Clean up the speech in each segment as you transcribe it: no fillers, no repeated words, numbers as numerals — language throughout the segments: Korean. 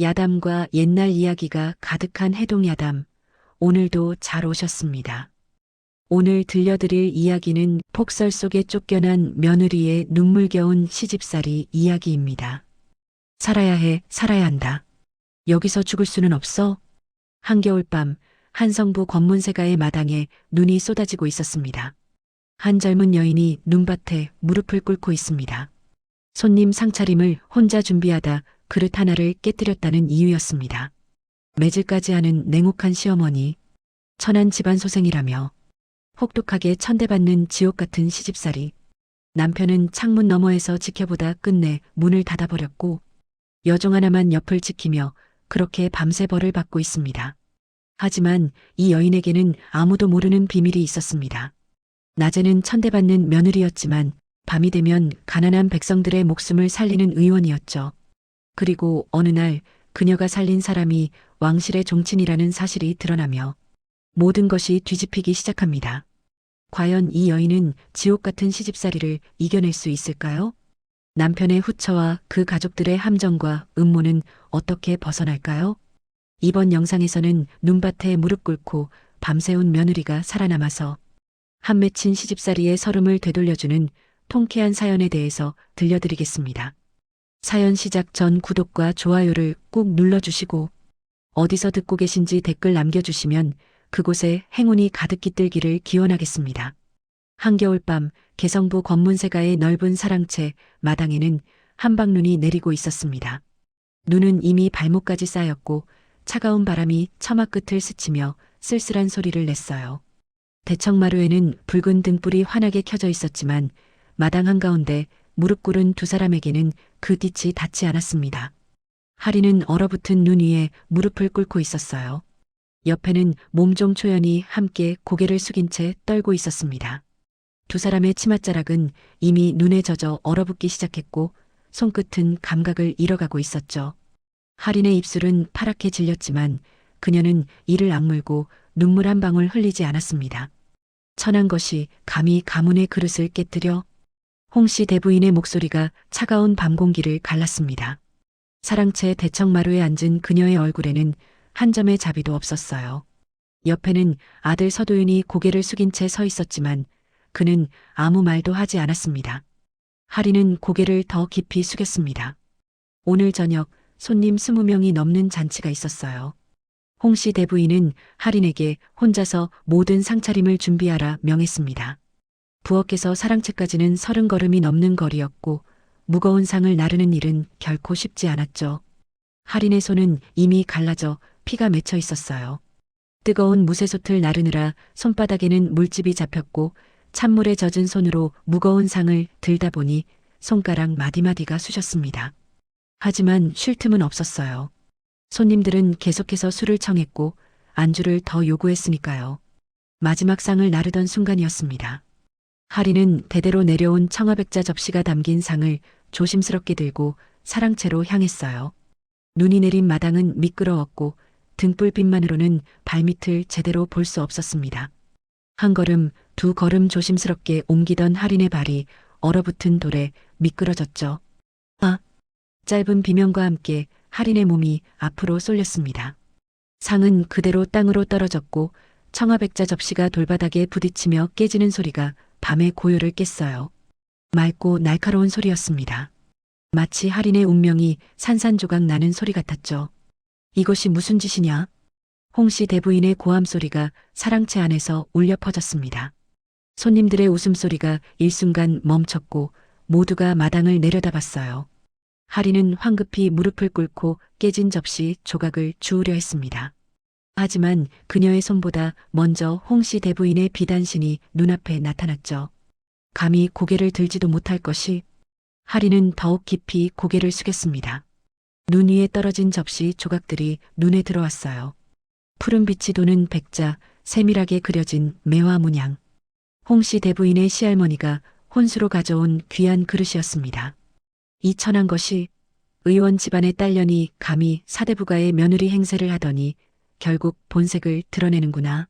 야담과 옛날 이야기가 가득한 해동야담. 오늘도 잘 오셨습니다. 오늘 들려드릴 이야기는 폭설 속에 쫓겨난 며느리의 눈물겨운 시집살이 이야기입니다. 살아야 해, 살아야 한다. 여기서 죽을 수는 없어. 한겨울밤 한성부 권문세가의 마당에 눈이 쏟아지고 있었습니다. 한 젊은 여인이 눈밭에 무릎을 꿇고 있습니다. 손님 상차림을 혼자 준비하다 그릇 하나를 깨뜨렸다는 이유였습니다. 매질까지 하는 냉혹한 시어머니, 천한 집안 소생이라며 혹독하게 천대받는 지옥 같은 시집살이. 남편은 창문 너머에서 지켜보다 끝내 문을 닫아버렸고 여종 하나만 옆을 지키며 그렇게 밤새 벌을 받고 있습니다. 하지만 이 여인에게는 아무도 모르는 비밀이 있었습니다. 낮에는 천대받는 며느리였지만 밤이 되면 가난한 백성들의 목숨을 살리는 의원이었죠. 그리고 어느 날 그녀가 살린 사람이 왕실의 종친이라는 사실이 드러나며 모든 것이 뒤집히기 시작합니다. 과연 이 여인은 지옥 같은 시집살이를 이겨낼 수 있을까요? 남편의 후처와 그 가족들의 함정과 음모는 어떻게 벗어날까요? 이번 영상에서는 눈밭에 무릎 꿇고 밤새운 며느리가 살아남아서 한 맺힌 시집살이의 설움을 되돌려주는 통쾌한 사연에 대해서 들려드리겠습니다. 사연 시작 전 구독과 좋아요를 꾹 눌러주시고 어디서 듣고 계신지 댓글 남겨주시면 그곳에 행운이 가득 깃들기를 기원하겠습니다. 한겨울밤 개성부 권문세가의 넓은 사랑채 마당에는 한방눈이 내리고 있었습니다. 눈은 이미 발목까지 쌓였고 차가운 바람이 처마 끝을 스치며 쓸쓸한 소리를 냈어요. 대청마루에는 붉은 등불이 환하게 켜져 있었지만 마당 한가운데 무릎 꿇은 두 사람에게는 그 빛이 닿지 않았습니다. 하리는 얼어붙은 눈 위에 무릎을 꿇고 있었어요. 옆에는 몸종 초연이 함께 고개를 숙인 채 떨고 있었습니다. 두 사람의 치맛자락은 이미 눈에 젖어 얼어붙기 시작했고 손끝은 감각을 잃어가고 있었죠. 하린의 입술은 파랗게 질렸지만 그녀는 이를 악물고 눈물 한 방울 흘리지 않았습니다. 천한 것이 감히 가문의 그릇을 깨뜨려. 홍씨 대부인의 목소리가 차가운 밤 공기를 갈랐습니다. 사랑채 대청마루에 앉은 그녀의 얼굴에는 한 점의 자비도 없었어요. 옆에는 아들 서도윤이 고개를 숙인 채 서 있었지만 그는 아무 말도 하지 않았습니다. 하리는 고개를 더 깊이 숙였습니다. 오늘 저녁 손님 20명이 넘는 잔치가 있었어요. 홍씨 대부인은 하린에게 혼자서 모든 상차림을 준비하라 명했습니다. 부엌에서 사랑채까지는 30걸음이 넘는 거리였고 무거운 상을 나르는 일은 결코 쉽지 않았죠. 하린의 손은 이미 갈라져 피가 맺혀 있었어요. 뜨거운 무쇠솥을 나르느라 손바닥에는 물집이 잡혔고 찬물에 젖은 손으로 무거운 상을 들다 보니 손가락 마디마디가 쑤셨습니다. 하지만 쉴 틈은 없었어요. 손님들은 계속해서 술을 청했고 안주를 더 요구했으니까요. 마지막 상을 나르던 순간이었습니다. 하리는 대대로 내려온 청아백자 접시가 담긴 상을 조심스럽게 들고 사랑채로 향했어요. 눈이 내린 마당은 미끄러웠고 등불빛만으로는 발밑을 제대로 볼 수 없었습니다. 한 걸음, 두 걸음 조심스럽게 옮기던 하린의 발이 얼어붙은 돌에 미끄러졌죠. 짧은 비명과 함께 하린의 몸이 앞으로 쏠렸습니다. 상은 그대로 땅으로 떨어졌고 청아백자 접시가 돌바닥에 부딪히며 깨지는 소리가 밤의 고요를 깼어요. 맑고 날카로운 소리였습니다. 마치 하린의 운명이 산산조각 나는 소리 같았죠. 이것이 무슨 짓이냐? 홍씨 대부인의 고함 소리가 사랑채 안에서 울려 퍼졌습니다. 손님들의 웃음소리가 일순간 멈췄고 모두가 마당을 내려다봤어요. 하린은 황급히 무릎을 꿇고 깨진 접시 조각을 주우려 했습니다. 하지만 그녀의 손보다 먼저 홍씨 대부인의 비단신이 눈앞에 나타났죠. 감히 고개를 들지도 못할 것이. 하린은 더욱 깊이 고개를 숙였습니다. 눈 위에 떨어진 접시 조각들이 눈에 들어왔어요. 푸른 빛이 도는 백자, 세밀하게 그려진 매화 문양. 홍씨 대부인의 시할머니가 혼수로 가져온 귀한 그릇이었습니다. 이 천한 것이 의원 집안의 딸년이 감히 사대부가의 며느리 행세를 하더니 결국 본색을 드러내는구나.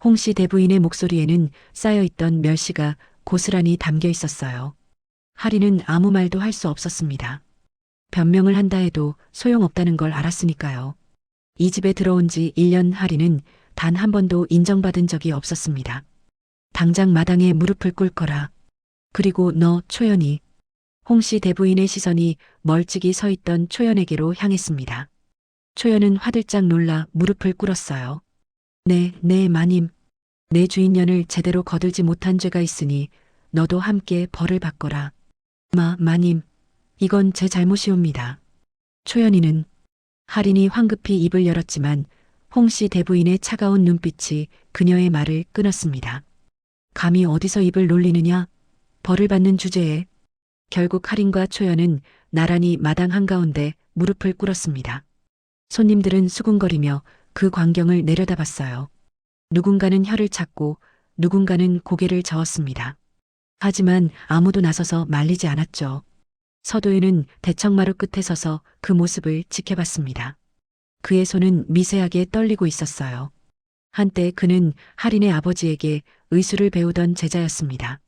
홍씨 대부인의 목소리에는 쌓여있던 멸시가 고스란히 담겨 있었어요. 하리는 아무 말도 할 수 없었습니다. 변명을 한다 해도 소용없다는 걸 알았으니까요. 이 집에 들어온 지 1년 할인은 단 한 번도 인정받은 적이 없었습니다. 당장 마당에 무릎을 꿇거라. 그리고 너 초연이. 홍씨 대부인의 시선이 멀찍이 서 있던 초연에게로 향했습니다. 초연은 화들짝 놀라 무릎을 꿇었어요. 네, 마님. 내 주인년을 제대로 거들지 못한 죄가 있으니 너도 함께 벌을 받거라. 마님. 이건 제 잘못이옵니다. 초연이는 할인이 황급히 입을 열었지만 홍씨 대부인의 차가운 눈빛이 그녀의 말을 끊었습니다. 감히 어디서 입을 놀리느냐? 벌을 받는 주제에. 결국 할인과 초연은 나란히 마당 한가운데 무릎을 꿇었습니다. 손님들은 수군거리며 그 광경을 내려다봤어요. 누군가는 혀를 찾고 누군가는 고개를 저었습니다. 하지만 아무도 나서서 말리지 않았죠. 서도인은 대청마루 끝에 서서 그 모습을 지켜봤습니다. 그의 손은 미세하게 떨리고 있었어요. 한때 그는 할인의 아버지에게 의술을 배우던 제자였습니다.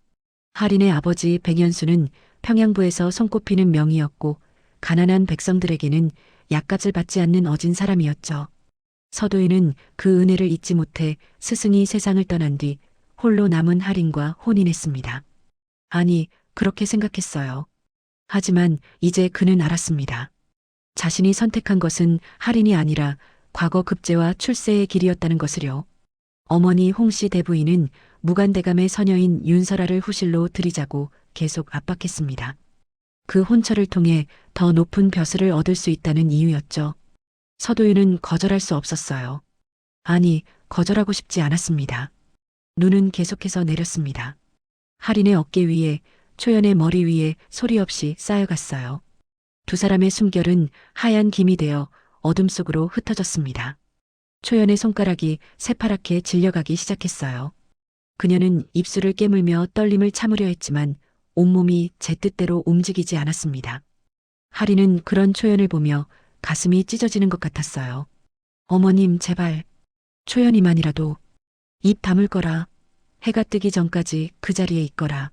할인의 아버지 백연수는 평양부에서 손꼽히는 명의였고 가난한 백성들에게는 약값을 받지 않는 어진 사람이었죠. 서도인은 그 은혜를 잊지 못해 스승이 세상을 떠난 뒤 홀로 남은 할인과 혼인했습니다. 아니, 그렇게 생각했어요. 하지만 이제 그는 알았습니다. 자신이 선택한 것은 할인이 아니라 과거 급제와 출세의 길이었다는 것을요. 어머니 홍씨 대부인은 무간대감의 서녀인 윤설아를 후실로 들이자고 계속 압박했습니다. 그 혼처를 통해 더 높은 벼슬을 얻을 수 있다는 이유였죠. 서도인은 거절할 수 없었어요. 아니, 거절하고 싶지 않았습니다. 눈은 계속해서 내렸습니다. 할인의 어깨 위에, 초연의 머리 위에 소리 없이 쌓여갔어요. 두 사람의 숨결은 하얀 김이 되어 어둠 속으로 흩어졌습니다. 초연의 손가락이 새파랗게 질려가기 시작했어요. 그녀는 입술을 깨물며 떨림을 참으려 했지만 온몸이 제 뜻대로 움직이지 않았습니다. 할인은 그런 초연을 보며 가슴이 찢어지는 것 같았어요. 어머님, 제발. 초연이만이라도 입 다물 거라. 해가 뜨기 전까지 그 자리에 있거라.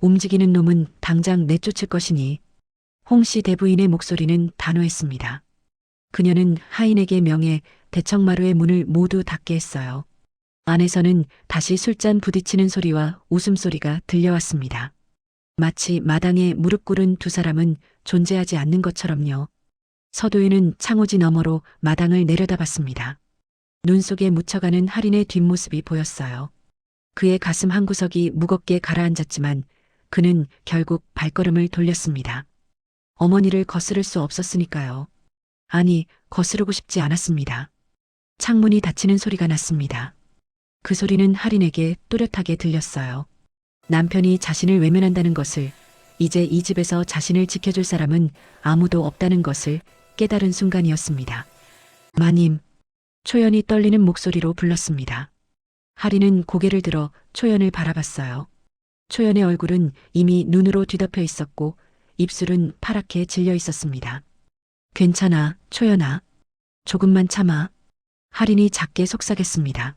움직이는 놈은 당장 내쫓을 것이니. 홍씨 대부인의 목소리는 단호했습니다. 그녀는 하인에게 명해 대청마루의 문을 모두 닫게 했어요. 안에서는 다시 술잔 부딪히는 소리와 웃음소리가 들려왔습니다. 마치 마당에 무릎 꿇은 두 사람은 존재하지 않는 것처럼요. 서도인은 창호지 너머로 마당을 내려다봤습니다. 눈 속에 묻혀가는 할인의 뒷모습이 보였어요. 그의 가슴 한구석이 무겁게 가라앉았지만 그는 결국 발걸음을 돌렸습니다. 어머니를 거스를 수 없었으니까요. 아니, 거스르고 싶지 않았습니다. 창문이 닫히는 소리가 났습니다. 그 소리는 할인에게 또렷하게 들렸어요. 남편이 자신을 외면한다는 것을, 이제 이 집에서 자신을 지켜줄 사람은 아무도 없다는 것을 깨달은 순간이었습니다. 마님, 초연이 떨리는 목소리로 불렀습니다. 할인은 고개를 들어 초연을 바라봤어요. 초연의 얼굴은 이미 눈으로 뒤덮여 있었고 입술은 파랗게 질려 있었습니다. 괜찮아, 초연아. 조금만 참아. 할인이 작게 속삭였습니다.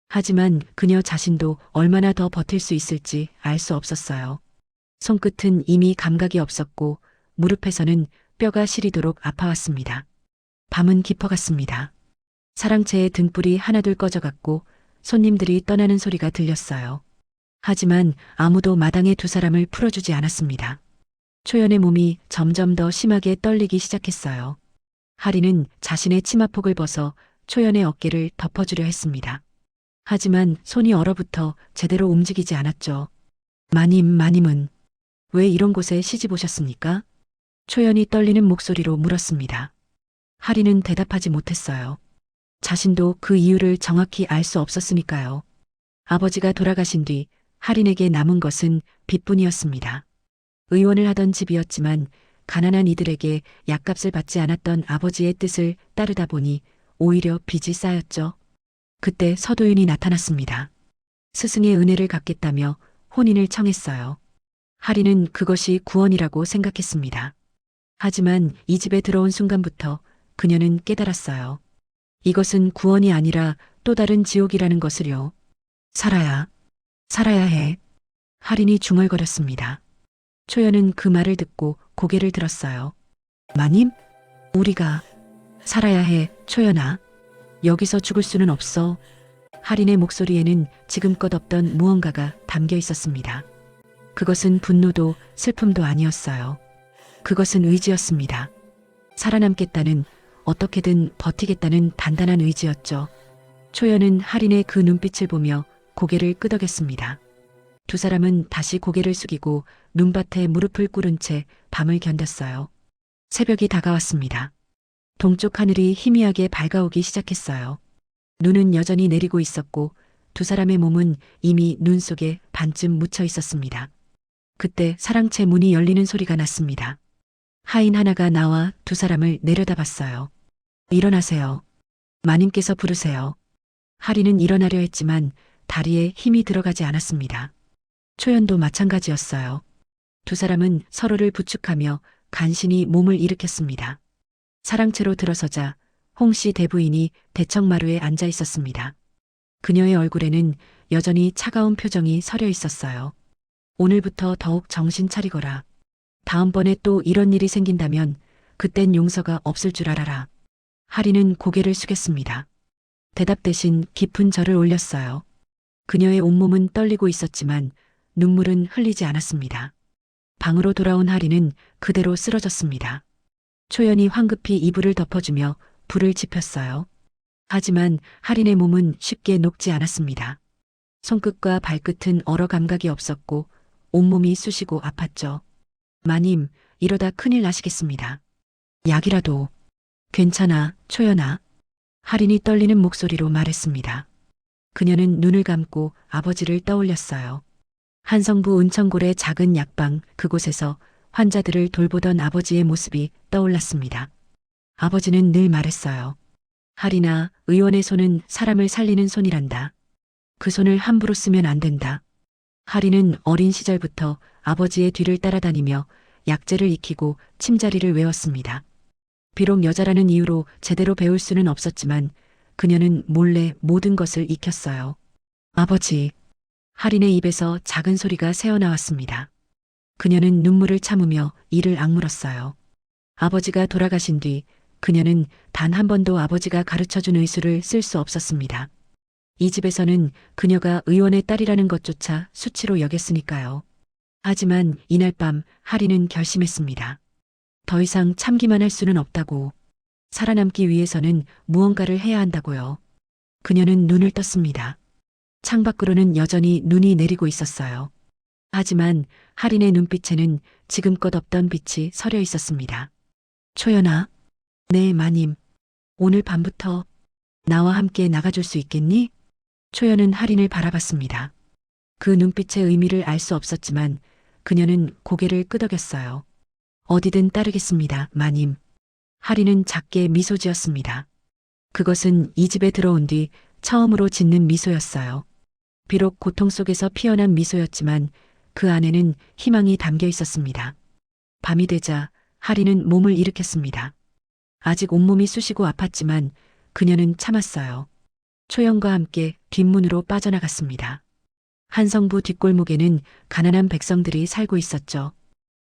하지만 그녀 자신도 얼마나 더 버틸 수 있을지 알 수 없었어요. 손끝은 이미 감각이 없었고 무릎에서는 뼈가 시리도록 아파왔습니다. 밤은 깊어갔습니다. 사랑채의 등불이 하나둘 꺼져갔고 손님들이 떠나는 소리가 들렸어요. 하지만 아무도 마당의 두 사람을 풀어주지 않았습니다. 초연의 몸이 점점 더 심하게 떨리기 시작했어요. 할인은 자신의 치마폭을 벗어 초연의 어깨를 덮어주려 했습니다. 하지만 손이 얼어붙어 제대로 움직이지 않았죠. 마님은 왜 이런 곳에 시집 오셨습니까? 초연이 떨리는 목소리로 물었습니다. 할인은 대답하지 못했어요. 자신도 그 이유를 정확히 알 수 없었으니까요. 아버지가 돌아가신 뒤 할인에게 남은 것은 빚뿐이었습니다. 의원을 하던 집이었지만 가난한 이들에게 약값을 받지 않았던 아버지의 뜻을 따르다 보니 오히려 빚이 쌓였죠. 그때 서도윤이 나타났습니다. 스승의 은혜를 갚겠다며 혼인을 청했어요. 할인은 그것이 구원이라고 생각했습니다. 하지만 이 집에 들어온 순간부터 그녀는 깨달았어요. 이것은 구원이 아니라 또 다른 지옥이라는 것을요. 살아야 해. 할인이 중얼거렸습니다. 초연은 그 말을 듣고 고개를 들었어요. 마님, 우리가 살아야 해, 초연아. 여기서 죽을 수는 없어. 할인의 목소리에는 지금껏 없던 무언가가 담겨 있었습니다. 그것은 분노도 슬픔도 아니었어요. 그것은 의지였습니다. 살아남겠다는, 어떻게든 버티겠다는 단단한 의지였죠. 초연은 할인의 그 눈빛을 보며 고개를 끄덕였습니다. 두 사람은 다시 고개를 숙이고 눈밭에 무릎을 꿇은 채 밤을 견뎠어요. 새벽이 다가왔습니다. 동쪽 하늘이 희미하게 밝아오기 시작했어요. 눈은 여전히 내리고 있었고 두 사람의 몸은 이미 눈 속에 반쯤 묻혀 있었습니다. 그때 사랑채 문이 열리는 소리가 났습니다. 하인 하나가 나와 두 사람을 내려다봤어요. 일어나세요. 마님께서 부르세요. 하리는 일어나려 했지만 다리에 힘이 들어가지 않았습니다. 초연도 마찬가지였어요. 두 사람은 서로를 부축하며 간신히 몸을 일으켰습니다. 사랑채로 들어서자 홍씨 대부인이 대청마루에 앉아 있었습니다. 그녀의 얼굴에는 여전히 차가운 표정이 서려 있었어요. 오늘부터 더욱 정신 차리거라. 다음번에 또 이런 일이 생긴다면 그땐 용서가 없을 줄 알아라. 하리는 고개를 숙였습니다. 대답 대신 깊은 절을 올렸어요. 그녀의 온몸은 떨리고 있었지만 눈물은 흘리지 않았습니다. 방으로 돌아온 하리는 그대로 쓰러졌습니다. 초연이 황급히 이불을 덮어주며 불을 지폈어요. 하지만 하린의 몸은 쉽게 녹지 않았습니다. 손끝과 발끝은 얼어 감각이 없었고 온몸이 쑤시고 아팠죠. 마님, 이러다 큰일 나시겠습니다. 약이라도. 괜찮아, 초연아. 하린이 떨리는 목소리로 말했습니다. 그녀는 눈을 감고 아버지를 떠올렸어요. 한성부 은천골의 작은 약방 그곳에서 환자들을 돌보던 아버지의 모습이 떠올랐습니다. 아버지는 늘 말했어요. 하린아, 의원의 손은 사람을 살리는 손이란다. 그 손을 함부로 쓰면 안 된다. 하린은 어린 시절부터 아버지의 뒤를 따라다니며 약재를 익히고 침자리를 외웠습니다. 비록 여자라는 이유로 제대로 배울 수는 없었지만 그녀는 몰래 모든 것을 익혔어요. 아버지. 하린의 입에서 작은 소리가 새어나왔습니다. 그녀는 눈물을 참으며 이를 악물었어요. 아버지가 돌아가신 뒤 그녀는 단 한 번도 아버지가 가르쳐준 의술을 쓸 수 없었습니다. 이 집에서는 그녀가 의원의 딸이라는 것조차 수치로 여겼으니까요. 하지만 이날 밤 하린은 결심했습니다. 더 이상 참기만 할 수는 없다고. 살아남기 위해서는 무언가를 해야 한다고요. 그녀는 눈을 떴습니다. 창밖으로는 여전히 눈이 내리고 있었어요. 하지만 하린의 눈빛에는 지금껏 없던 빛이 서려 있었습니다. 초연아. 네, 마님. 오늘 밤부터 나와 함께 나가줄 수 있겠니? 초연은 하린을 바라봤습니다. 그 눈빛의 의미를 알 수 없었지만 그녀는 고개를 끄덕였어요. 어디든 따르겠습니다, 마님. 하린은 작게 미소 지었습니다. 그것은 이 집에 들어온 뒤 처음으로 짓는 미소였어요. 비록 고통 속에서 피어난 미소였지만 그 안에는 희망이 담겨 있었습니다. 밤이 되자 하린은 몸을 일으켰습니다. 아직 온몸이 쑤시고 아팠지만 그녀는 참았어요. 초연과 함께 뒷문으로 빠져나갔습니다. 한성부 뒷골목에는 가난한 백성들이 살고 있었죠.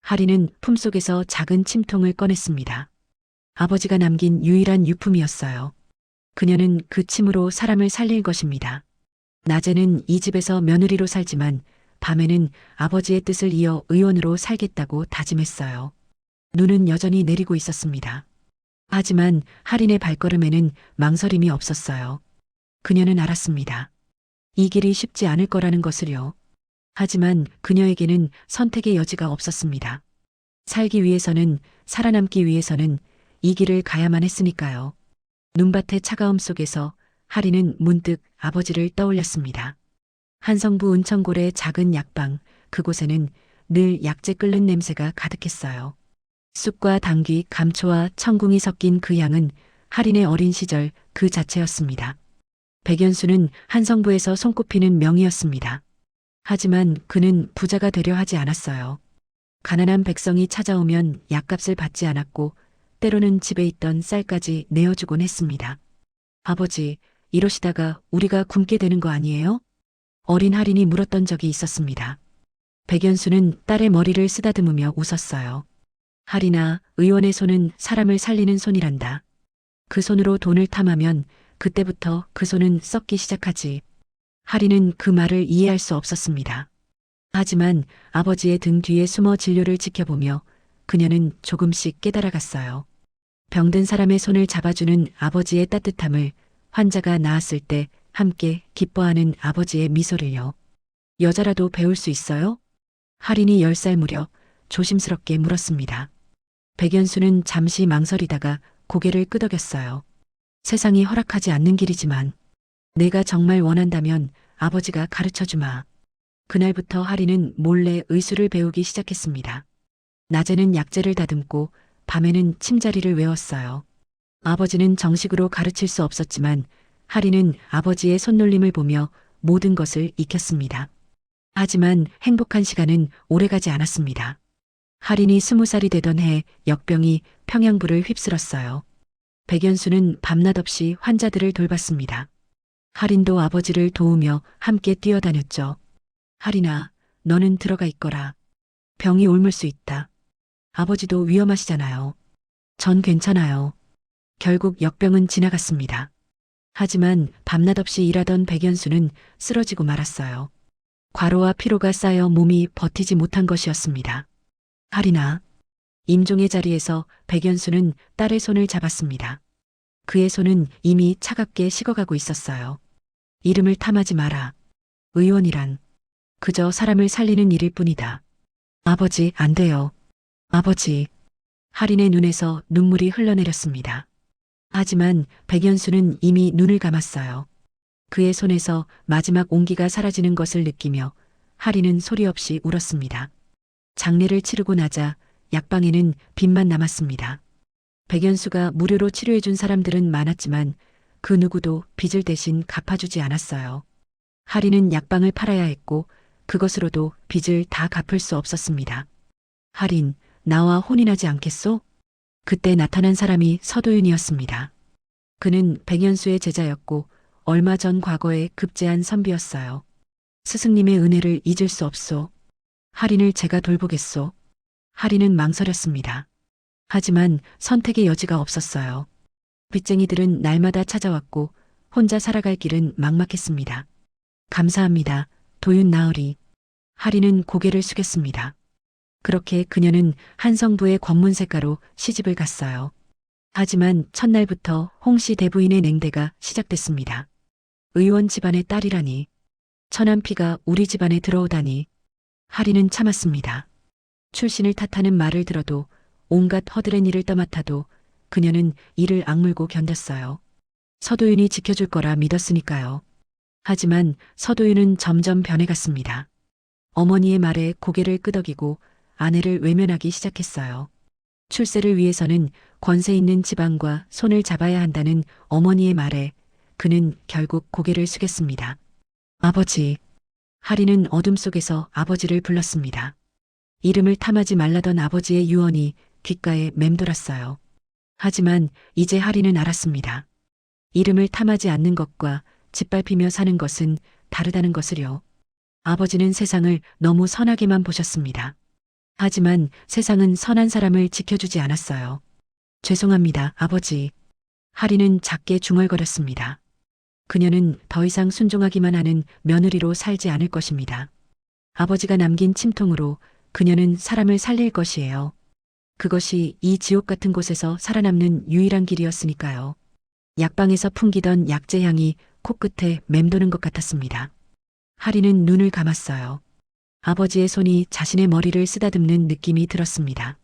하린은 품속에서 작은 침통을 꺼냈습니다. 아버지가 남긴 유일한 유품이었어요. 그녀는 그 침으로 사람을 살릴 것입니다. 낮에는 이 집에서 며느리로 살지만 밤에는 아버지의 뜻을 이어 의원으로 살겠다고 다짐했어요. 눈은 여전히 내리고 있었습니다. 하지만 하린의 발걸음에는 망설임이 없었어요. 그녀는 알았습니다. 이 길이 쉽지 않을 거라는 것을요. 하지만 그녀에게는 선택의 여지가 없었습니다. 살기 위해서는, 살아남기 위해서는 이 길을 가야만 했으니까요. 눈밭의 차가움 속에서 하린은 문득 아버지를 떠올렸습니다. 한성부 은천골의 작은 약방, 그곳에는 늘 약재 끓는 냄새가 가득했어요. 쑥과 당귀, 감초와 청궁이 섞인 그 향은 하린의 어린 시절 그 자체였습니다. 백연수는 한성부에서 손꼽히는 명이었습니다. 하지만 그는 부자가 되려 하지 않았어요. 가난한 백성이 찾아오면 약값을 받지 않았고 때로는 집에 있던 쌀까지 내어주곤 했습니다. 아버지, 이러시다가 우리가 굶게 되는 거 아니에요? 어린 하린이 물었던 적이 있었습니다. 백연수는 딸의 머리를 쓰다듬으며 웃었어요. 할인아, 의원의 손은 사람을 살리는 손이란다. 그 손으로 돈을 탐하면 그때부터 그 손은 썩기 시작하지. 할인은 그 말을 이해할 수 없었습니다. 하지만 아버지의 등 뒤에 숨어 진료를 지켜보며 그녀는 조금씩 깨달아갔어요. 병든 사람의 손을 잡아주는 아버지의 따뜻함을, 환자가 나았을 때 함께 기뻐하는 아버지의 미소를요. 여자라도 배울 수 있어요? 할인이 10살 무렵 조심스럽게 물었습니다. 백연수는 잠시 망설이다가 고개를 끄덕였어요. 세상이 허락하지 않는 길이지만 내가 정말 원한다면 아버지가 가르쳐 주마. 그날부터 할인은 몰래 의술을 배우기 시작했습니다. 낮에는 약재를 다듬고 밤에는 침자리를 외웠어요. 아버지는 정식으로 가르칠 수 없었지만 할인은 아버지의 손놀림을 보며 모든 것을 익혔습니다. 하지만 행복한 시간은 오래가지 않았습니다. 할인이 20살이 되던 해 역병이 평양부를 휩쓸었어요. 백연수는 밤낮 없이 환자들을 돌봤습니다. 할인도 아버지를 도우며 함께 뛰어다녔죠. 할인아, 너는 들어가 있거라. 병이 옮을 수 있다. 아버지도 위험하시잖아요. 전 괜찮아요. 결국 역병은 지나갔습니다. 하지만 밤낮 없이 일하던 백연수는 쓰러지고 말았어요. 과로와 피로가 쌓여 몸이 버티지 못한 것이었습니다. 할인아, 임종의 자리에서 백연수는 딸의 손을 잡았습니다. 그의 손은 이미 차갑게 식어가고 있었어요. 이름을 탐하지 마라. 의원이란 그저 사람을 살리는 일일 뿐이다. 아버지, 안 돼요. 아버지. 할인의 눈에서 눈물이 흘러내렸습니다. 하지만 백연수는 이미 눈을 감았어요. 그의 손에서 마지막 온기가 사라지는 것을 느끼며 할인은 소리 없이 울었습니다. 장례를 치르고 나자 약방에는 빚만 남았습니다. 백연수가 무료로 치료해준 사람들은 많았지만 그 누구도 빚을 대신 갚아주지 않았어요. 할인은 약방을 팔아야 했고 그것으로도 빚을 다 갚을 수 없었습니다. 할인, 나와 혼인하지 않겠소? 그때 나타난 사람이 서도윤이었습니다. 그는 백연수의 제자였고 얼마 전 과거에 급제한 선비였어요. 스승님의 은혜를 잊을 수 없소. 할인을 제가 돌보겠소. 할인은 망설였습니다. 하지만 선택의 여지가 없었어요. 빚쟁이들은 날마다 찾아왔고 혼자 살아갈 길은 막막했습니다. 감사합니다. 도윤 나으리. 할인은 고개를 숙였습니다. 그렇게 그녀는 한성부의 권문색가로 시집을 갔어요. 하지만 첫날부터 홍씨 대부인의 냉대가 시작됐습니다. 의원 집안의 딸이라니. 천한 피가 우리 집안에 들어오다니. 할인은 참았습니다. 출신을 탓하는 말을 들어도 온갖 허드렛 일을 떠맡아도 그녀는 이를 악물고 견뎠어요. 서도윤이 지켜줄 거라 믿었으니까요. 하지만 서도윤은 점점 변해갔습니다. 어머니의 말에 고개를 끄덕이고 아내를 외면하기 시작했어요. 출세를 위해서는 권세 있는 집안과 손을 잡아야 한다는 어머니의 말에 그는 결국 고개를 숙였습니다. 아버지. 할인은 어둠 속에서 아버지를 불렀습니다. 이름을 탐하지 말라던 아버지의 유언이 귓가에 맴돌았어요. 하지만 이제 할인은 알았습니다. 이름을 탐하지 않는 것과 짓밟히며 사는 것은 다르다는 것을요. 아버지는 세상을 너무 선하게만 보셨습니다. 하지만 세상은 선한 사람을 지켜주지 않았어요. 죄송합니다, 아버지. 할인은 작게 중얼거렸습니다. 그녀는 더 이상 순종하기만 하는 며느리로 살지 않을 것입니다. 아버지가 남긴 침통으로 그녀는 사람을 살릴 것이에요. 그것이 이 지옥 같은 곳에서 살아남는 유일한 길이었으니까요. 약방에서 풍기던 약재 향이 코끝에 맴도는 것 같았습니다. 할인은 눈을 감았어요. 아버지의 손이 자신의 머리를 쓰다듬는 느낌이 들었습니다.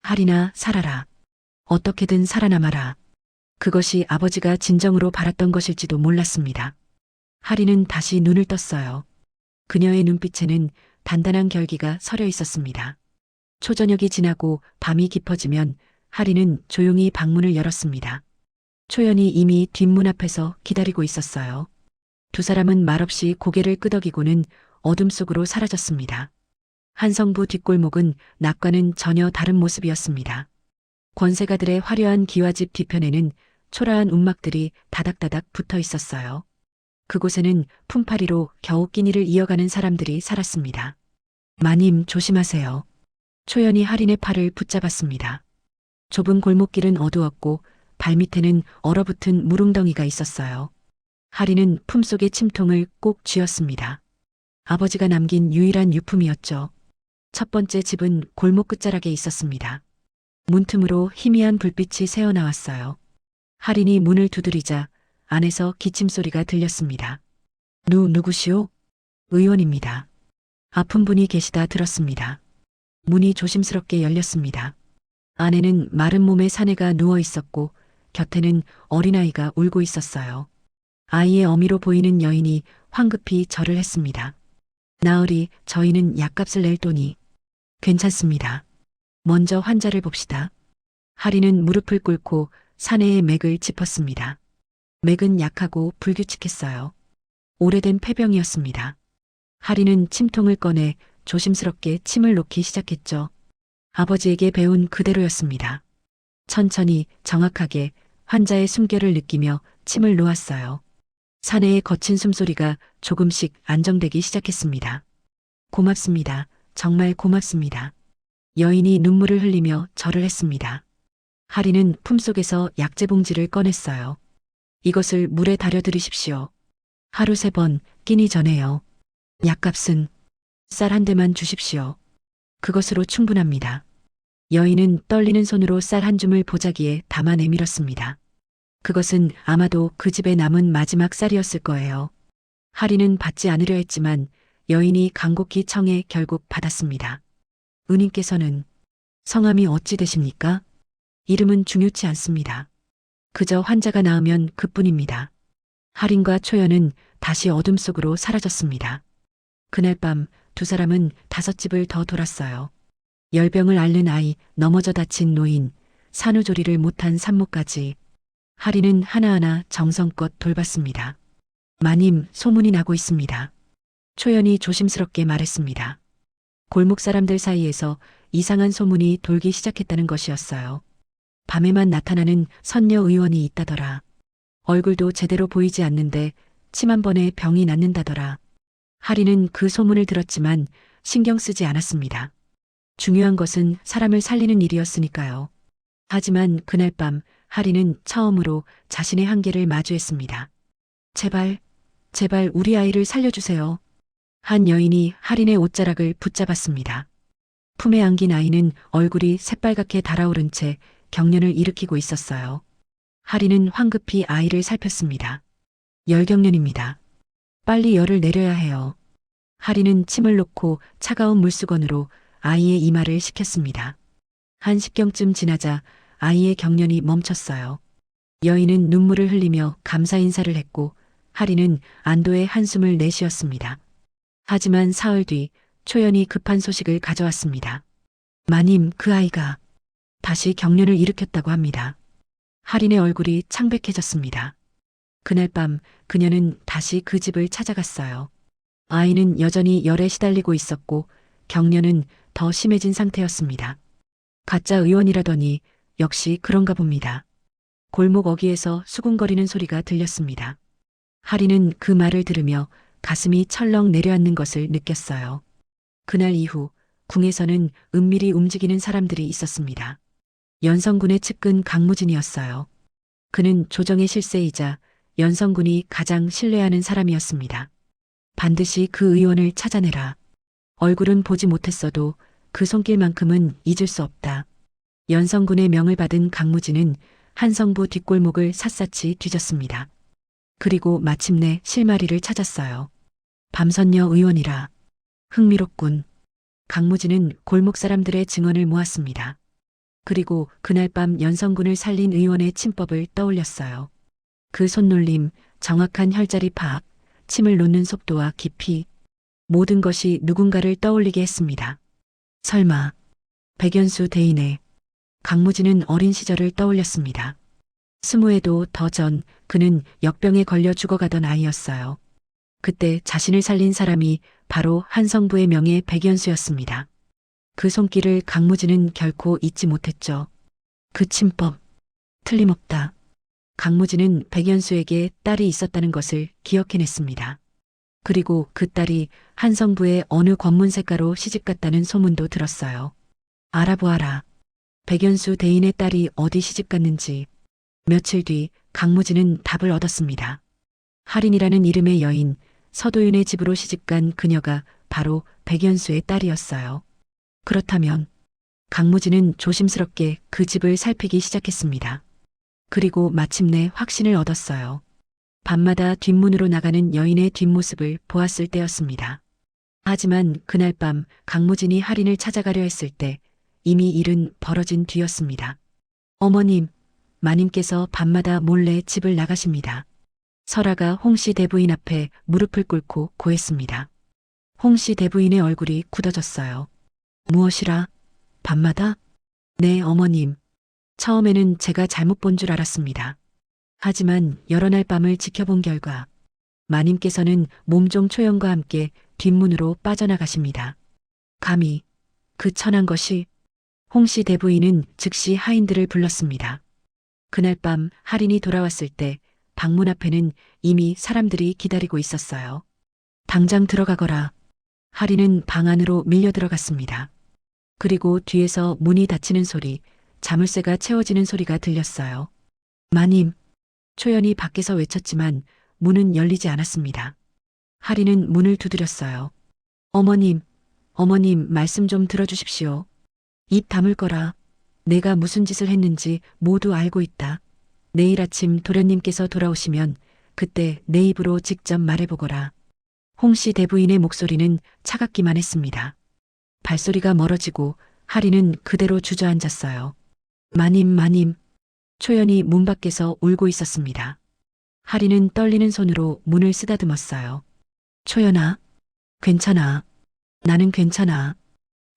할인아, 살아라. 어떻게든 살아남아라. 그것이 아버지가 진정으로 바랐던 것일지도 몰랐습니다. 할인은 다시 눈을 떴어요. 그녀의 눈빛에는 단단한 결기가 서려 있었습니다. 초저녁이 지나고 밤이 깊어지면 할인은 조용히 방문을 열었습니다. 초연이 이미 뒷문 앞에서 기다리고 있었어요. 두 사람은 말없이 고개를 끄덕이고는 어둠 속으로 사라졌습니다. 한성부 뒷골목은 낮과는 전혀 다른 모습이었습니다. 권세가들의 화려한 기와집 뒤편에는 초라한 움막들이 다닥다닥 붙어 있었어요. 그곳에는 품팔이로 겨우 끼니를 이어가는 사람들이 살았습니다. 마님, 조심하세요. 초연이 할인의 팔을 붙잡았습니다. 좁은 골목길은 어두웠고 발밑에는 얼어붙은 무릉덩이가 있었어요. 할인은 품속의 침통을 꼭 쥐었습니다. 아버지가 남긴 유일한 유품이었죠. 첫 번째 집은 골목 끝자락에 있었습니다. 문틈으로 희미한 불빛이 새어나왔어요. 할인이 문을 두드리자 안에서 기침 소리가 들렸습니다. 누구시오? 의원입니다. 아픈 분이 계시다 들었습니다. 문이 조심스럽게 열렸습니다. 안에는 마른 몸의 사내가 누워 있었고 곁에는 어린아이가 울고 있었어요. 아이의 어미로 보이는 여인이 황급히 절을 했습니다. 나으리, 저희는 약값을 낼 돈이 괜찮습니다. 먼저 환자를 봅시다. 할인은 무릎을 꿇고 사내의 맥을 짚었습니다. 맥은 약하고 불규칙했어요. 오래된 폐병이었습니다. 할인은 침통을 꺼내 조심스럽게 침을 놓기 시작했죠. 아버지에게 배운 그대로였습니다. 천천히 정확하게 환자의 숨결을 느끼며 침을 놓았어요. 사내의 거친 숨소리가 조금씩 안정되기 시작했습니다. 고맙습니다. 정말 고맙습니다. 여인이 눈물을 흘리며 절을 했습니다. 할인은 품속에서 약재 봉지를 꺼냈어요. 이것을 물에 달여드리십시오. 하루 3번 끼니 전에요. 약값은 쌀 한 대만 주십시오. 그것으로 충분합니다. 여인은 떨리는 손으로 쌀 한 줌을 보자기에 담아 내밀었습니다. 그것은 아마도 그 집에 남은 마지막 쌀이었을 거예요. 할인은 받지 않으려 했지만 여인이 간곡히 청해 결국 받았습니다. 은인께서는 성함이 어찌 되십니까? 이름은 중요치 않습니다. 그저 환자가 나으면 그뿐입니다. 할인과 초연은 다시 어둠 속으로 사라졌습니다. 그날 밤 2사람은 5집을 더 돌았어요. 열병을 앓는 아이, 넘어져 다친 노인, 산후조리를 못한 산모까지 할인은 하나하나 정성껏 돌봤습니다. 마님, 소문이 나고 있습니다. 초연이 조심스럽게 말했습니다. 골목 사람들 사이에서 이상한 소문이 돌기 시작했다는 것이었어요. 밤에만 나타나는 선녀 의원이 있다더라. 얼굴도 제대로 보이지 않는데 침 한 번에 병이 낫는다더라. 할인은 그 소문을 들었지만 신경 쓰지 않았습니다. 중요한 것은 사람을 살리는 일이었으니까요. 하지만 그날 밤 할인은 처음으로 자신의 한계를 마주했습니다. 제발 우리 아이를 살려주세요. 한 여인이 할인의 옷자락을 붙잡았습니다. 품에 안긴 아이는 얼굴이 새빨갛게 달아오른 채 경련을 일으키고 있었어요. 할인은 황급히 아이를 살폈습니다. 열경련입니다. 빨리 열을 내려야 해요. 할인은 침을 놓고 차가운 물수건으로 아이의 이마를 식혔습니다. 한 10경쯤 지나자 아이의 경련이 멈췄어요. 여인은 눈물을 흘리며 감사 인사를 했고 할인은 안도의 한숨을 내쉬었습니다. 하지만 사흘 뒤 초연이 급한 소식을 가져왔습니다. 마님, 그 아이가 다시 경련을 일으켰다고 합니다. 할인의 얼굴이 창백해졌습니다. 그날 밤 그녀는 다시 그 집을 찾아갔어요. 아이는 여전히 열에 시달리고 있었고 경련은 더 심해진 상태였습니다. 가짜 의원이라더니 역시 그런가 봅니다. 골목 어귀에서 수군거리는 소리가 들렸습니다. 할인은 그 말을 들으며 가슴이 철렁 내려앉는 것을 느꼈어요. 그날 이후 궁에서는 은밀히 움직이는 사람들이 있었습니다. 연성군의 측근 강무진이었어요. 그는 조정의 실세이자 연성군이 가장 신뢰하는 사람이었습니다. 반드시 그 의원을 찾아내라. 얼굴은 보지 못했어도 그 손길만큼은 잊을 수 없다. 연성군의 명을 받은 강무진은 한성부 뒷골목을 샅샅이 뒤졌습니다. 그리고 마침내 실마리를 찾았어요. 밤선녀 의원이라. 흥미롭군. 강무진은 골목 사람들의 증언을 모았습니다. 그리고 그날 밤 연성군을 살린 의원의 침법을 떠올렸어요. 그 손놀림, 정확한 혈자리 파악, 침을 놓는 속도와 깊이, 모든 것이 누군가를 떠올리게 했습니다. 설마 백연수 대인의 강무진은 어린 시절을 떠올렸습니다. 20에도 더 전 그는 역병에 걸려 죽어가던 아이였어요. 그때 자신을 살린 사람이 바로 한성부의 명예 백연수였습니다. 그 손길을 강무진은 결코 잊지 못했죠. 그 침법, 틀림없다. 강무진은 백연수에게 딸이 있었다는 것을 기억해냈습니다. 그리고 그 딸이 한성부의 어느 권문색가로 시집갔다는 소문도 들었어요. 알아보아라. 백연수 대인의 딸이 어디 시집 갔는지. 며칠 뒤 강무진은 답을 얻었습니다. 할인이라는 이름의 여인 서도윤의 집으로 시집간 그녀가 바로 백연수의 딸이었어요. 그렇다면 강무진은 조심스럽게 그 집을 살피기 시작했습니다. 그리고 마침내 확신을 얻었어요. 밤마다 뒷문으로 나가는 여인의 뒷모습을 보았을 때였습니다. 하지만 그날 밤 강무진이 할인을 찾아가려 했을 때 이미 일은 벌어진 뒤였습니다. 어머님, 마님께서 밤마다 몰래 집을 나가십니다. 설아가 홍씨 대부인 앞에 무릎을 꿇고 고했습니다. 홍씨 대부인의 얼굴이 굳어졌어요. 무엇이라? 밤마다? 네, 어머님. 처음에는 제가 잘못 본 줄 알았습니다. 하지만 여러 날 밤을 지켜본 결과 마님께서는 몸종 초연과 함께 뒷문으로 빠져나가십니다. 감히 그 천한 것이. 홍씨 대부인은 즉시 하인들을 불렀습니다. 그날 밤 할인이 돌아왔을 때 방문 앞에는 이미 사람들이 기다리고 있었어요. 당장 들어가거라. 할인은 방 안으로 밀려 들어갔습니다. 그리고 뒤에서 문이 닫히는 소리, 자물쇠가 채워지는 소리가 들렸어요. 마님, 초연이 밖에서 외쳤지만 문은 열리지 않았습니다. 할인은 문을 두드렸어요. 어머님, 어머님 말씀 좀 들어주십시오. 입 다물 거라. 내가 무슨 짓을 했는지 모두 알고 있다. 내일 아침 도련님께서 돌아오시면 그때 내 입으로 직접 말해보거라. 홍씨 대부인의 목소리는 차갑기만 했습니다. 발소리가 멀어지고 할인은 그대로 주저앉았어요. 마님, 마님. 초연이 문 밖에서 울고 있었습니다. 할인은 떨리는 손으로 문을 쓰다듬었어요. 초연아, 괜찮아. 나는 괜찮아.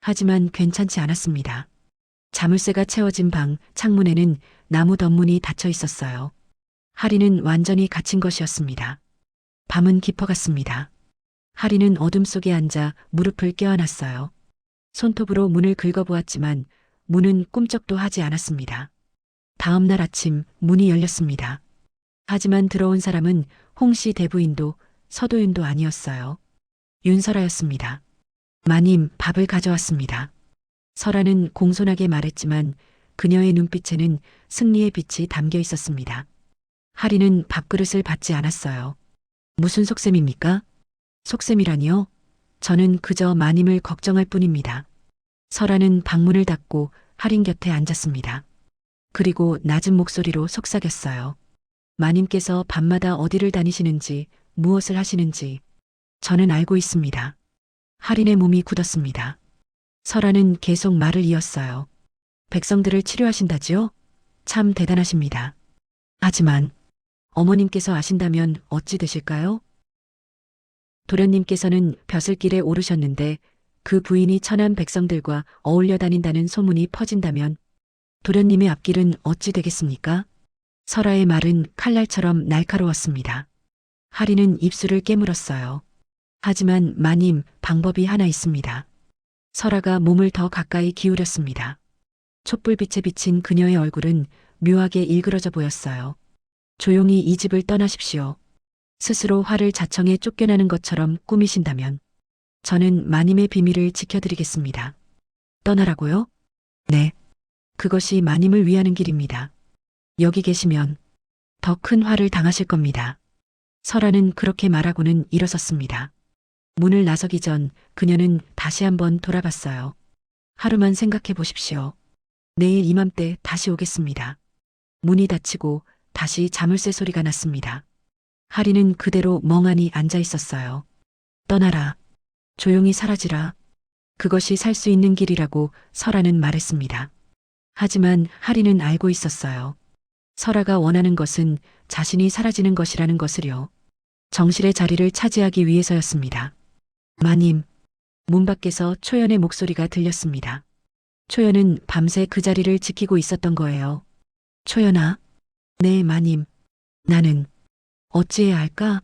하지만 괜찮지 않았습니다. 자물쇠가 채워진 방 창문에는 나무 덧문이 닫혀 있었어요. 할인은 완전히 갇힌 것이었습니다. 밤은 깊어갔습니다. 할인은 어둠 속에 앉아 무릎을 껴안았어요. 손톱으로 문을 긁어보았지만 문은 꿈쩍도 하지 않았습니다. 다음 날 아침 문이 열렸습니다. 하지만 들어온 사람은 홍씨 대부인도 서도윤도 아니었어요. 윤설아였습니다. 마님, 밥을 가져왔습니다. 설아는 공손하게 말했지만 그녀의 눈빛에는 승리의 빛이 담겨 있었습니다. 할인은 밥그릇을 받지 않았어요. 무슨 속셈입니까? 속셈이라니요? 저는 그저 마님을 걱정할 뿐입니다. 설아는 방문을 닫고 할인 곁에 앉았습니다. 그리고 낮은 목소리로 속삭였어요. 마님께서 밤마다 어디를 다니시는지, 무엇을 하시는지 저는 알고 있습니다. 할인의 몸이 굳었습니다. 설아는 계속 말을 이었어요. 백성들을 치료하신다지요? 참 대단하십니다. 하지만 어머님께서 아신다면 어찌 되실까요? 도련님께서는 벼슬길에 오르셨는데 그 부인이 천한 백성들과 어울려 다닌다는 소문이 퍼진다면 도련님의 앞길은 어찌 되겠습니까? 설아의 말은 칼날처럼 날카로웠습니다. 할인은 입술을 깨물었어요. 하지만 마님, 방법이 하나 있습니다. 설아가 몸을 더 가까이 기울였습니다. 촛불빛에 비친 그녀의 얼굴은 묘하게 일그러져 보였어요. 조용히 이 집을 떠나십시오. 스스로 화를 자청해 쫓겨나는 것처럼 꾸미신다면 저는 마님의 비밀을 지켜드리겠습니다. 떠나라고요? 네. 그것이 마님을 위하는 길입니다. 여기 계시면 더 큰 화를 당하실 겁니다. 설아는 그렇게 말하고는 일어섰습니다. 문을 나서기 전 그녀는 다시 한번 돌아봤어요. 하루만 생각해 보십시오. 내일 이맘때 다시 오겠습니다. 문이 닫히고 다시 자물쇠 소리가 났습니다. 할인은 그대로 멍하니 앉아 있었어요. 떠나라. 조용히 사라지라. 그것이 살 수 있는 길이라고 설아는 말했습니다. 하지만 할인은 알고 있었어요. 설아가 원하는 것은 자신이 사라지는 것이라는 것을요. 정실의 자리를 차지하기 위해서였습니다. 마님, 문 밖에서 초연의 목소리가 들렸습니다. 초연은 밤새 그 자리를 지키고 있었던 거예요. 초연아. 네, 마님. 나는 어찌해야 할까?